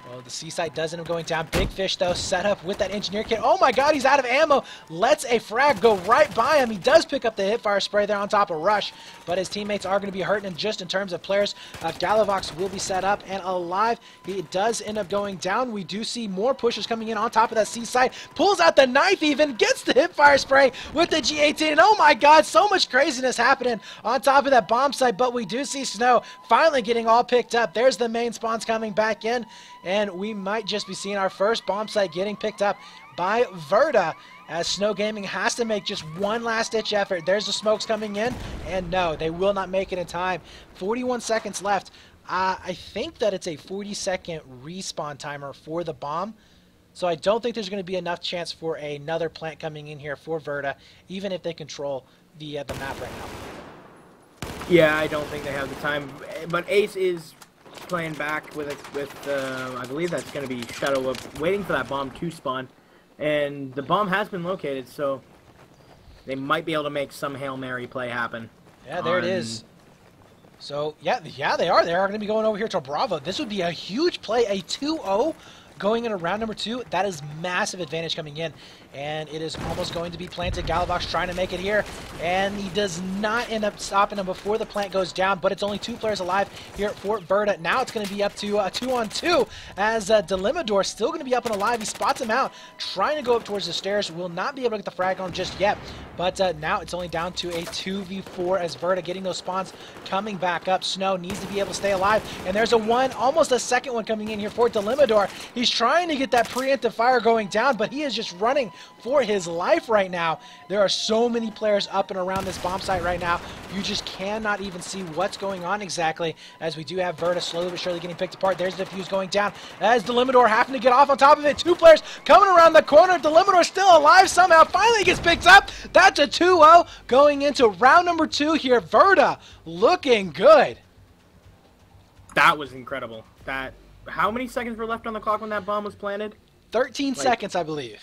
Well, the C-site does end up going down. Big Fish, though, set up with that engineer kit. Oh, my God, he's out of ammo. Lets a frag go right by him. He does pick up the hipfire spray there on top of Rush, but his teammates are going to be hurting him just in terms of players. Galavox will be set up and alive. He does end up going down. We do see more pushers coming in on top of that C-site. Pulls out the knife even, gets the hipfire spray with the G18. And oh, my God, so much craziness happening on top of that bomb site, but we do see Snow finally getting all picked up. There's the main spawns coming back in. And we might just be seeing our first bomb site getting picked up by Verta, as Snow Gaming has to make just one last-ditch effort. There's the smokes coming in, and no, they will not make it in time. 41 seconds left. I think that it's a 40-second respawn timer for the bomb, so I don't think there's going to be enough chance for another plant coming in here for Verta, even if they control the map right now. Yeah, I don't think they have the time, but Ace is playing back with I believe that's going to be Shadow Up, waiting for that bomb to spawn, and the bomb has been located, so they might be able to make some Hail Mary play happen. Yeah, there it is. So yeah, they are going to be going over here to Bravo. This would be a huge play, a 2-0 going into round number 2. That is massive advantage coming in, and it is almost going to be planted. Galavox trying to make it here, and he does not end up stopping him before the plant goes down, but it's only 2 players alive here at Fort Verta. Now it's going to be up to 2-on-2, as Delimador still going to be up and alive. He spots him out, trying to go up towards the stairs. Will not be able to get the frag on just yet, but now it's only down to a 2v4 as Verta getting those spawns coming back up. Snow needs to be able to stay alive, and there's a one, almost a second one coming in here for Delimador. He's trying to get that preemptive fire going down, but he is just running for his life right now. There are so many players up and around this bomb site right now. You just cannot even see what's going on exactly, as we do have Verta slowly but surely getting picked apart. There's the fuse going down as Delimador having to get off on top of it. 2 players coming around the corner. Delimador still alive somehow. Finally gets picked up. That's a 2-0 going into round number 2 here. Verta looking good. That was incredible. How many seconds were left on the clock when that bomb was planted? 13 seconds, I believe.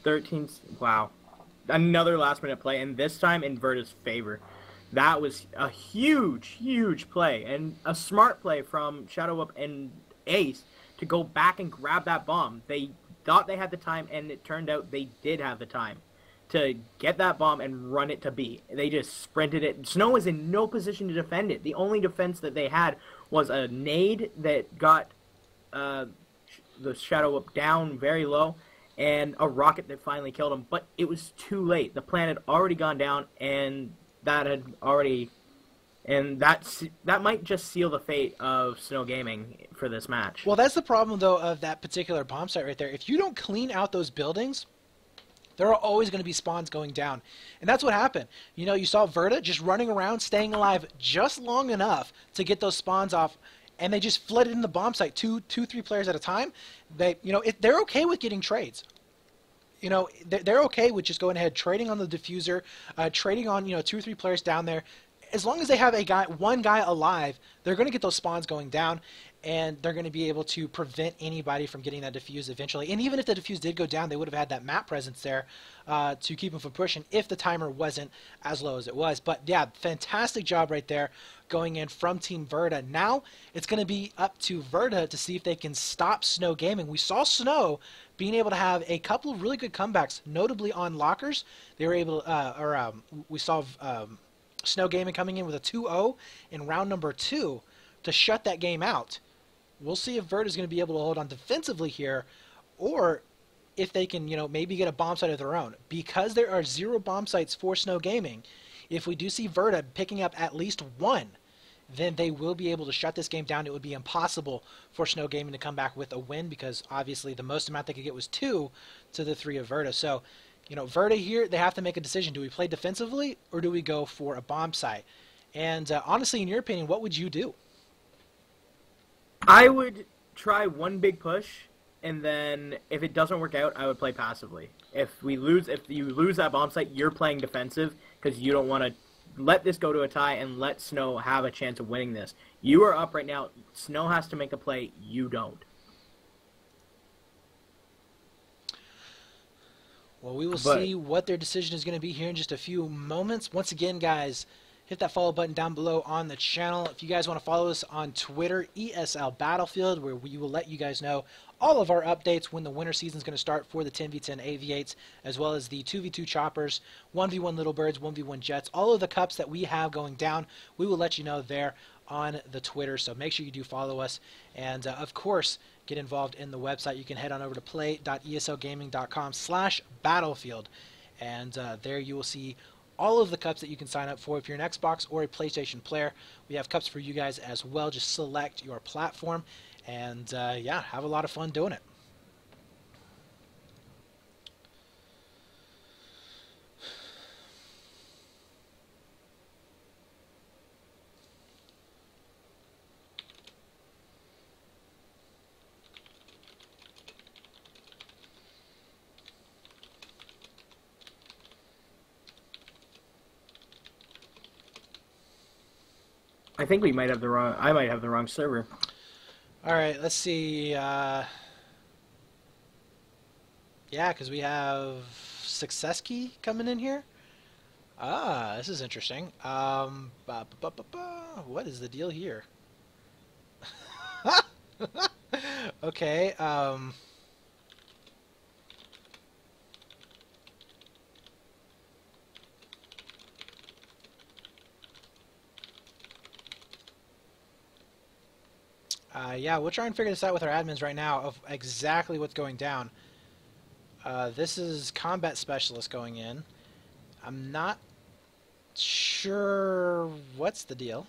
13. Wow. Another last-minute play, and this time in Verta's favor. That was a huge, huge play, and a smart play from Shadow Up and Ace to go back and grab that bomb. They thought they had the time, and it turned out they did have the time to get that bomb and run it to B. They just sprinted it. Snow was in no position to defend it. The only defense that they had was a nade that got the Shadow Up down very low, and a rocket that finally killed him. But it was too late. The plan had already gone down, and that might just seal the fate of Snow Gaming for this match. Well, that's the problem, though, of that particular bomb site right there. If you don't clean out those buildings, There are always going to be spawns going down. And that's what happened. You know, you saw Verta just running around, staying alive just long enough to get those spawns off, and they just flooded in the bomb site, two, 3 players at a time. They're okay with getting trades. You know, they're okay with just going ahead, trading on the diffuser, trading on, 2 or 3 players down there. As long as they have one guy alive, they're going to get those spawns going down, and they're going to be able to prevent anybody from getting that diffuse eventually. And even if the diffuse did go down, they would have had that map presence there to keep them from pushing if the timer wasn't as low as it was. But yeah, fantastic job right there going in from Team Verta. Now it's going to be up to Verta to see if they can stop Snow Gaming. We saw Snow being able to have a couple of really good comebacks, notably on lockers. They were able, we saw Snow Gaming coming in with a 2-0 in round number 2 to shut that game out. We'll see if Verta is going to be able to hold on defensively here, or if they can, maybe get a bomb site of their own. Because there are 0 bomb sites for Snow Gaming, if we do see Verta picking up at least 1, then they will be able to shut this game down. It would be impossible for Snow Gaming to come back with a win, because obviously the most amount they could get was 2 to the 3 of Verta. So, Verta here, they have to make a decision. Do we play defensively, or do we go for a bomb site? And honestly, in your opinion, what would you do? I would try one big push, and then if it doesn't work out, I would play passively. If you lose that bomb site, you're playing defensive because you don't want to let this go to a tie and let Snow have a chance of winning this. You are up right now. Snow has to make a play. You don't. Well, we will see what their decision is going to be here in just a few moments. Once again, guys, hit that follow button down below on the channel. If you guys want to follow us on Twitter, ESL Battlefield, where we will let you guys know all of our updates when the winter season is going to start for the 10v10 AV8s, as well as the 2v2 choppers, 1v1 little birds, 1v1 jets, all of the cups that we have going down, we will let you know there on the Twitter. So make sure you do follow us, and of course, get involved in the website. You can head on over to play.eslgaming.com/battlefield, and there you will see all of the cups that you can sign up for. If you're an Xbox or a PlayStation player, we have cups for you guys as well. Just select your platform, and yeah, have a lot of fun doing it. I think we might have the wrong. I might have the wrong server. All right, let's see. Yeah, because we have Success Key coming in here. Ah, this is interesting. What is the deal here? Okay. Yeah, we'll try and figure this out with our admins right now of exactly what's going down. This is Combat Specialist going in. I'm not sure what's the deal.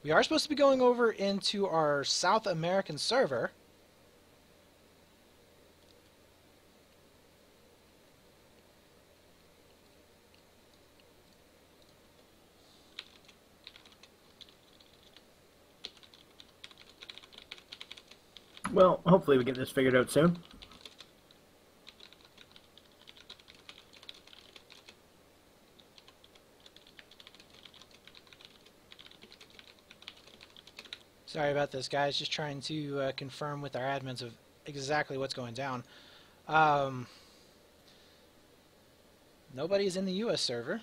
We are supposed to be going over into our South American server. Well, hopefully we get this figured out soon. Sorry about this, guys. Just trying to confirm with our admins of exactly what's going down. Nobody's in the US server.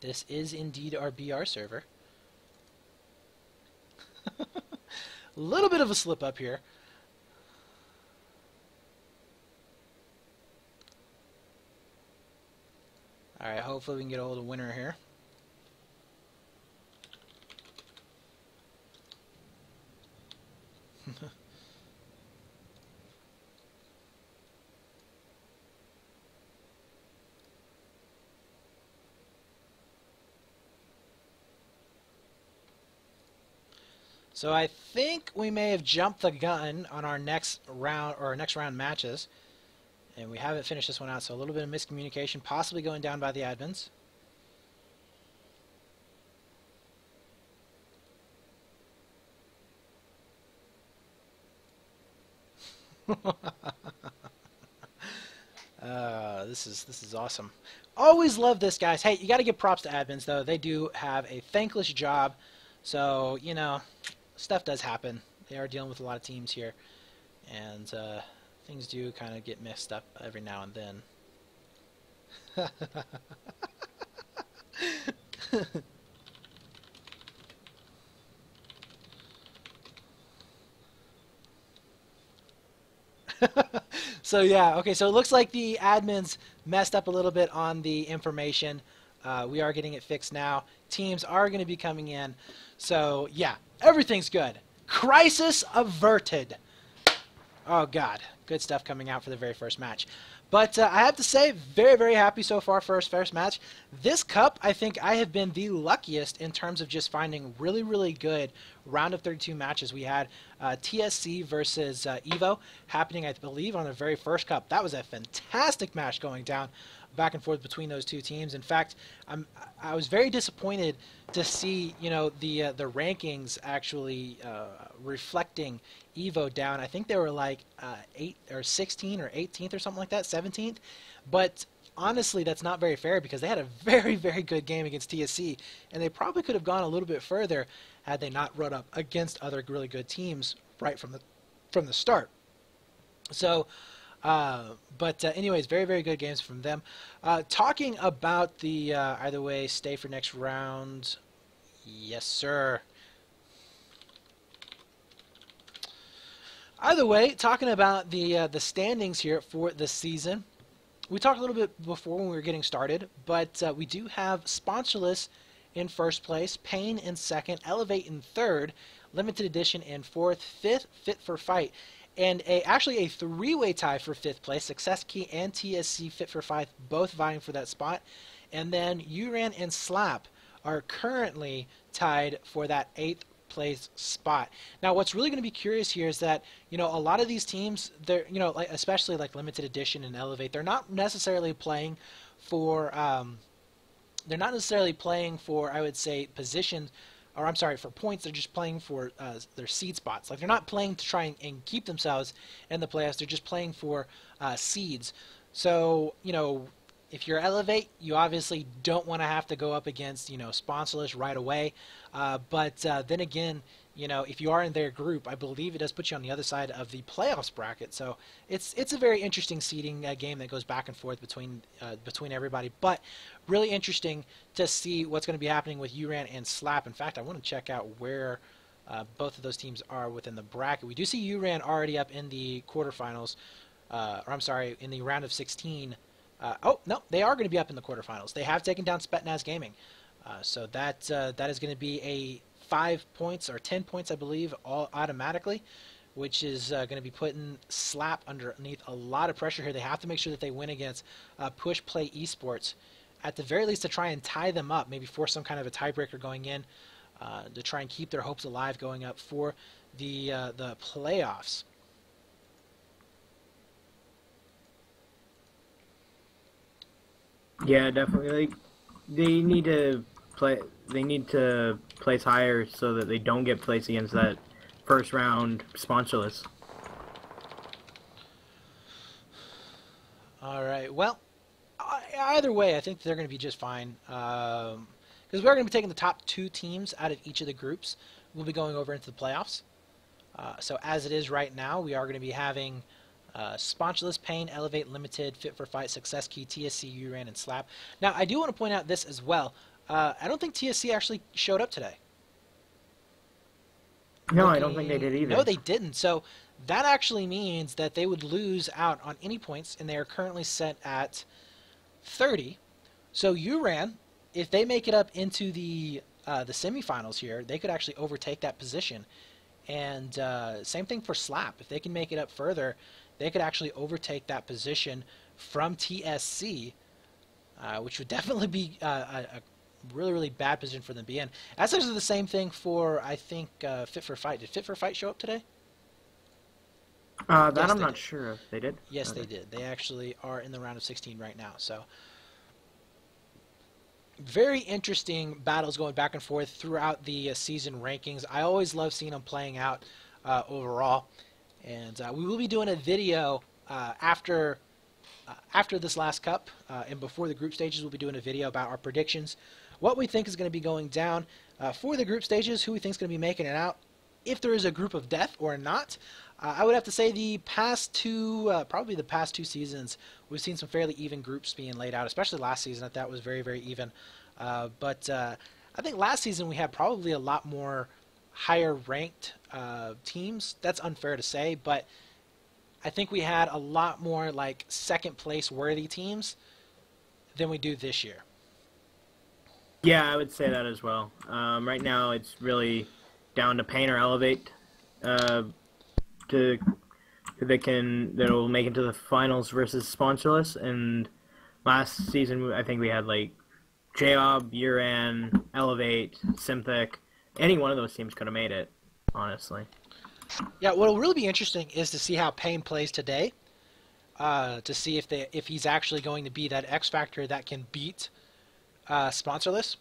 This is indeed our BR server. A little bit of a slip up here. Alright, hopefully we can get a hold of winner here. So I think we may have jumped the gun on our next round matches, And we haven't finished this one out, so a little bit of miscommunication, possibly going down by the admins. This is awesome. Always love this, guys. Hey, you got to give props to admins, though. They do have a thankless job. So, you know, stuff does happen. They are dealing with a lot of teams here. And things do kind of get messed up every now and then. So yeah, okay, so it looks like the admins messed up a little bit on the information. We are getting it fixed now. Teams are going to be coming in. So yeah, everything's good. Crisis averted. Oh god, good stuff coming out for the very first match. But I have to say, very, very happy so far for our first match. This cup, I think I have been the luckiest in terms of just finding really, really good round of 32 matches. We had TSC versus Evo happening, I believe, on the very first cup. That was a fantastic match going down back and forth between those two teams. In fact, I was very disappointed to see, you know, the rankings actually reflecting Evo down. I think they were like 8 or 16 or 18th or something like that, 17th. But honestly, that's not very fair because they had a very, very good game against TSC, and they probably could have gone a little bit further had they not run up against other really good teams right from the start. So. Anyways, very, very good games from them. Talking about the either way, stay for next round. Yes, sir. Either way, talking about the standings here for the season. We talked a little bit before when we were getting started, but we do have Sponsorless in first place, Pain in second, Elevate in third, Limited Edition in fourth, fifth, Fit for Fight. And actually a three-way tie for fifth place. Success Key and TSC Fit for Fight both vying for that spot. And then URAN and Slap are currently tied for that eighth place spot. Now, what's really going to be curious here is that, you know, a lot of these teams, they're, you know, like especially like Limited Edition and Elevate, they're not necessarily playing for, I would say, position. Or I'm sorry, for points, they're just playing for their seed spots. Like, they're not playing to try and keep themselves in the playoffs. They're just playing for seeds. So, you know, if you're Elevate, you obviously don't want to have to go up against, you know, Sponsorless right away. But then again, you know, if you are in their group, I believe it does put you on the other side of the playoffs bracket. So it's a very interesting seeding game that goes back and forth between everybody. But really interesting to see what's going to be happening with URAN and Slap. In fact, I want to check out where both of those teams are within the bracket. We do see URAN already up in the quarterfinals, or I'm sorry, in the round of 16. Oh, no, they are going to be up in the quarterfinals. They have taken down Spetnaz Gaming. So that is going to be a 5 points or 10 points, I believe, all automatically, which is going to be putting Slap underneath a lot of pressure here. They have to make sure that they win against Push Play Esports, at the very least, to try and tie them up, maybe force some kind of a tiebreaker going in, to try and keep their hopes alive going up for the playoffs. Yeah, definitely. Like, they need to play. They need to place higher so that they don't get placed against that first round Sponsorless. All right. Well, either way, I think they're going to be just fine. Because we're going to be taking the top 2 teams out of each of the groups. We'll be going over into the playoffs. So as it is right now, we are going to be having Sponsorless, Pain, Elevate, Limited, Fit for Fight, Success Key, TSC, URAN, and Slap. Now, I do want to point out this as well. I don't think TSC actually showed up today. No, I don't think they did either. No, they didn't. So that actually means that they would lose out on any points, and they are currently set at 30. So URAN, if they make it up into the semifinals here, they could actually overtake that position. And same thing for Slap. If they can make it up further, they could actually overtake that position from TSC, which would definitely be a really, really bad position for them to be in. That's actually the same thing for, I think, Fit for Fight. Did Fit for Fight show up today? That Yes, I'm they not did. sure if they did. Yes, Okay. they did. They actually are in the round of 16 right now. So very interesting battles going back and forth throughout the season rankings. I always love seeing them playing out overall. And we will be doing a video after this last cup and before the group stages. We'll be doing a video about our predictions, what we think is going to be going down for the group stages, who we think is going to be making it out, if there is a group of death or not. I would have to say the past two, probably the past 2 seasons, we've seen some fairly even groups being laid out, especially last season. I thought was very, very even. But I think last season we had probably a lot more higher ranked teams. That's unfair to say, but I think we had a lot more like second place worthy teams than we do this year. Yeah, I would say that as well. Right now, it's really down to Pain or Elevate to who that'll make it to the finals versus Sponsorless. And last season, I think we had like Job, Uran, Elevate, Synthic. Any one of those teams could have made it, honestly. Yeah, what'll really be interesting is to see how Payne plays today. To see if he's actually going to be that X factor that can beat Sponsorless.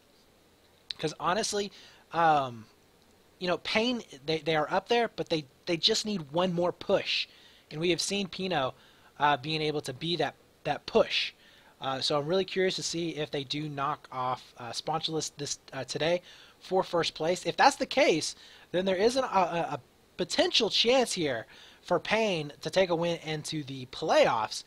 Because honestly, Payne they are up there, but they just need one more push, and we have seen Pino being able to be that push. So I'm really curious to see if they do knock off Sponsorless this today for first place. If that's the case, then there is a potential chance here for Payne to take a win into the playoffs,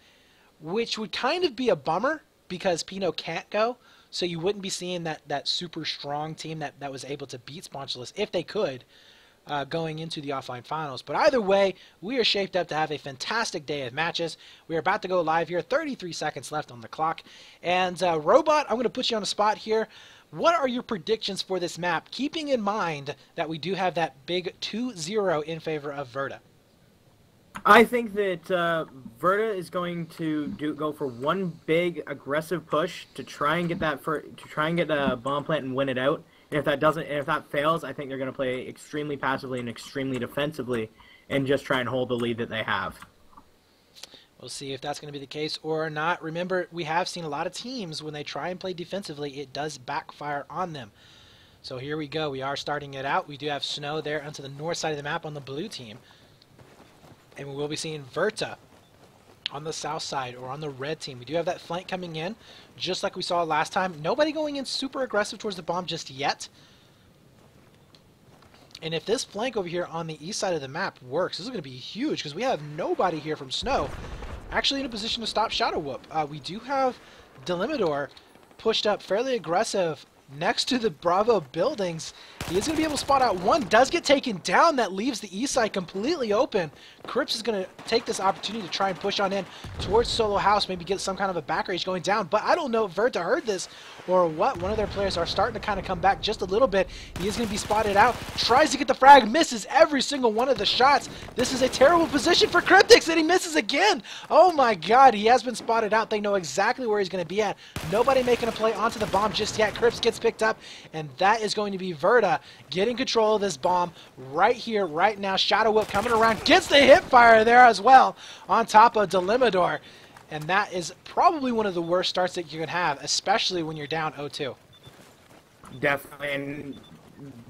which would kind of be a bummer because Pino can't go. So you wouldn't be seeing that super strong team that was able to beat Sponsorless if they could going into the offline finals. But either way, we are shaped up to have a fantastic day of matches. We are about to go live here. 33 seconds left on the clock. And Robot, I'm going to put you on the spot here. What are your predictions for this map, keeping in mind that we do have that big 2-0 in favor of Verta? I think that Verta is going to go for one big aggressive push to try and get a bomb plant and win it out. And if that fails, I think they're going to play extremely passively and extremely defensively, and just try and hold the lead that they have. We'll see if that's going to be the case or not. Remember, we have seen a lot of teams, when they try and play defensively, it does backfire on them. So here we go. We are starting it out. We do have Snow there onto the north side of the map on the blue team. And we will be seeing Verta on the south side or on the red team. We do have that flank coming in, just like we saw last time. Nobody going in super aggressive towards the bomb just yet. And if this flank over here on the east side of the map works, this is going to be huge because we have nobody here from Snow actually in a position to stop Shadow Whoop. We do have Delimador pushed up fairly aggressive next to the Bravo buildings. He is going to be able to spot out one. Does get taken down. That leaves the east side completely open. Crips is going to take this opportunity to try and push on in towards Solo House, maybe get some kind of a back rage going down. But I don't know if Verta heard this or what. One of their players are starting to kind of come back just a little bit. He is going to be spotted out. Tries to get the frag. Misses every single one of the shots. This is a terrible position for Cryptix, and he misses again. Oh my god, he has been spotted out. They know exactly where he's going to be at. Nobody making a play onto the bomb just yet. Crips gets picked up, and that is going to be Verta getting control of this bomb right here, right now. Shadow Whip coming around, gets the hip fire there as well on top of Delimador. And that is probably one of the worst starts that you can have, especially when you're down 0-2. Definitely, and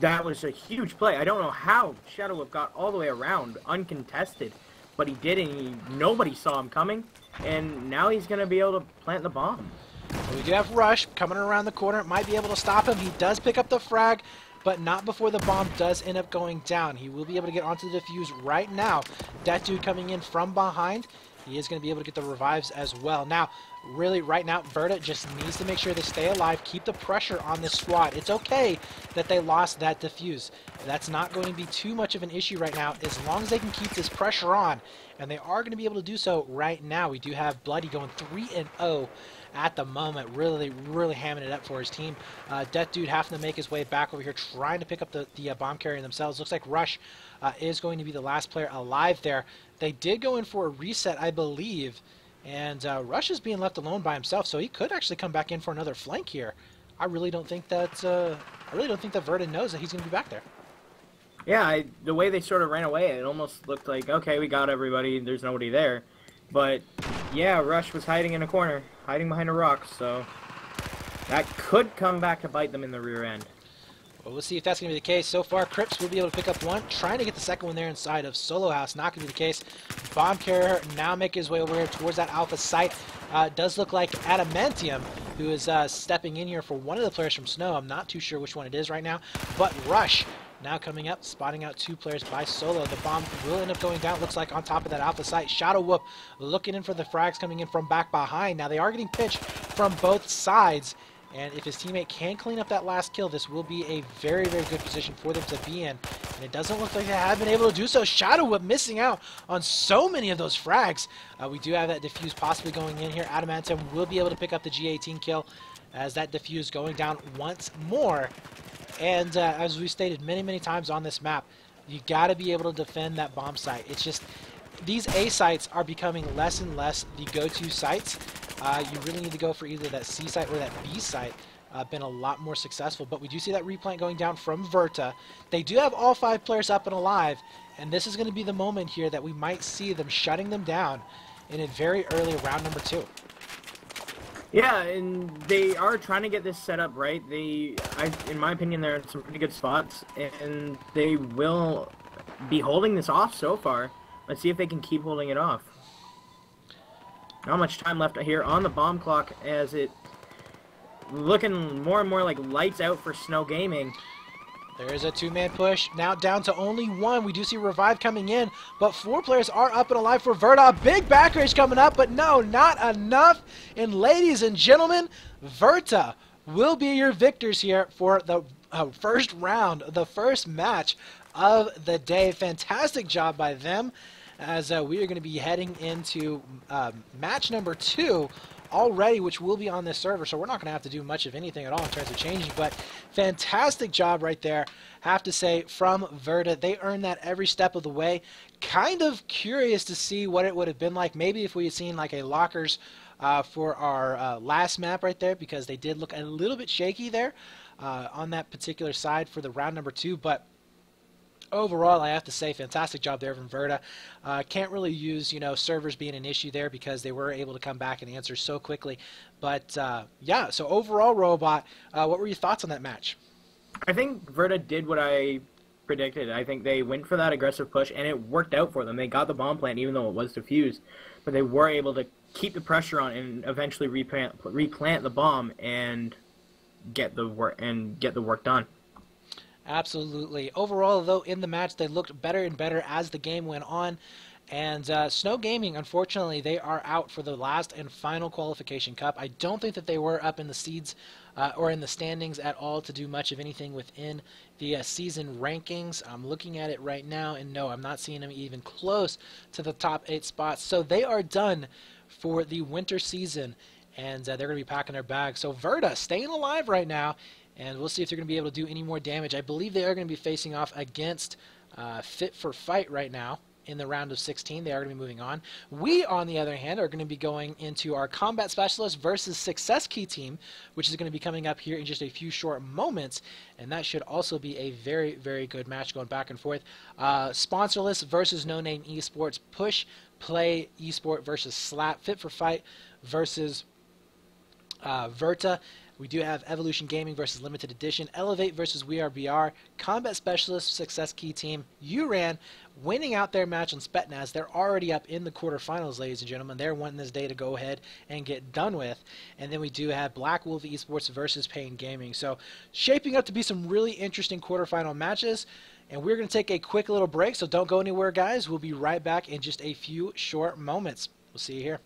that was a huge play. I don't know how Shadow Whip got all the way around uncontested, but he did, and nobody saw him coming, and now he's going to be able to plant the bomb. We do have Rush coming around the corner. Might be able to stop him. He does pick up the frag, but not before the bomb does end up going down. He will be able to get onto the defuse right now. That dude coming in from behind. He is going to be able to get the revives as well. Now, really, right now, Verta just needs to make sure they stay alive, keep the pressure on this squad. It's okay that they lost that defuse. That's not going to be too much of an issue right now, as long as they can keep this pressure on. And they are going to be able to do so right now. We do have Bloody going 3-0 at the moment, really hamming it up for his team. Death Dude having to make his way back over here, trying to pick up the bomb carrier themselves. Looks like Rush is going to be the last player alive there. They did go in for a reset, I believe, and Rush is being left alone by himself, so he could actually come back in for another flank here. I really don't think that Verta knows that he's going to be back there. Yeah, the way they sort of ran away, it almost looked like, okay, we got everybody, there's nobody there. But, yeah, Rush was hiding in a corner, hiding behind a rock, so that could come back to bite them in the rear end. Well, we'll see if that's going to be the case. So far, Cripps will be able to pick up one, trying to get the second one there inside of Solo House. Not going to be the case. Bomb Carrier now making his way over here towards that Alpha site. It does look like Adamantium, who is stepping in here for one of the players from Snow. I'm not too sure which one it is right now, but Rush now coming up, spotting out two players by Solo. The bomb will end up going down, looks like, on top of that Alpha site. Shadow Whoop looking in for the frags coming in from back behind. Now, they are getting pitched from both sides, and if his teammate can clean up that last kill, this will be a very, very good position for them to be in. And it doesn't look like they have been able to do so. Shadow Whip missing out on so many of those frags. We do have that defuse possibly going in here. Adamantium will be able to pick up the G18 kill as that defuse going down once more. And as we stated many, many times on this map, you got to be able to defend that bomb site. It's just, these A sites are becoming less and less the go-to sites. You really need to go for either that C site or that B site. Been a lot more successful, but we do see that replant going down from Verta. They do have all 5 players up and alive, and this is going to be the moment here that we might see them shutting them down in a very early round number 2. Yeah, and they are trying to get this set up right. In my opinion, they're in some pretty good spots, and they will be holding this off so far. Let's see if they can keep holding it off. Not much time left here on the bomb clock, as it looking more and more like lights out for Snow Gaming. There is a 2-man push, now down to only 1. We do see Revive coming in, but 4 players are up and alive for Verta. A big back rage coming up, but no, not enough. And ladies and gentlemen, Verta will be your victors here for the first round, the first match of the day. Fantastic job by them, as we are going to be heading into match number 2 already, which will be on this server, so we're not going to have to do much of anything at all in terms of changing, but fantastic job right there, have to say, from Verta. They earned that every step of the way. Kind of curious to see what it would have been like, maybe if we had seen like a lockers for our last map right there, because they did look a little bit shaky there on that particular side for the round number 2, but overall, I have to say, fantastic job there from Verta. Can't really use, servers being an issue there, because they were able to come back and answer so quickly. But, yeah, so overall, Robot, what were your thoughts on that match? I think Verta did what I predicted. I think they went for that aggressive push, and it worked out for them. They got the bomb plant, even though it was defused. But they were able to keep the pressure on and eventually replant the bomb and get the work done. Absolutely. Overall, though, in the match, they looked better and better as the game went on. And Snow Gaming, unfortunately, they are out for the last and final qualification cup. I don't think that they were up in the seeds or in the standings at all to do much of anything within the season rankings. I'm looking at it right now, and no, I'm not seeing them even close to the top 8 spots. So they are done for the winter season, and they're going to be packing their bags. So Verta staying alive right now, and we'll see if they're going to be able to do any more damage. I believe they are going to be facing off against Fit for Fight right now in the round of 16. They are going to be moving on. We, on the other hand, are going to be going into our Combat Specialist versus Success Key team, which is going to be coming up here in just a few short moments, and that should also be a very, very good match going back and forth. Sponsorless versus No Name Esports, Push Play Esport versus Slap, Fit for Fight versus Verta. We do have Evolution Gaming versus Limited Edition, Elevate versus We Are BR, Combat Specialist Success Key Team, URAN winning out their match on Spetnaz. They're already up in the quarterfinals, ladies and gentlemen. They're wanting this day to go ahead and get done with. And then we do have Black Wolf Esports versus Pain Gaming. So shaping up to be some really interesting quarterfinal matches. And we're going to take a quick little break, so don't go anywhere, guys. We'll be right back in just a few short moments. We'll see you here.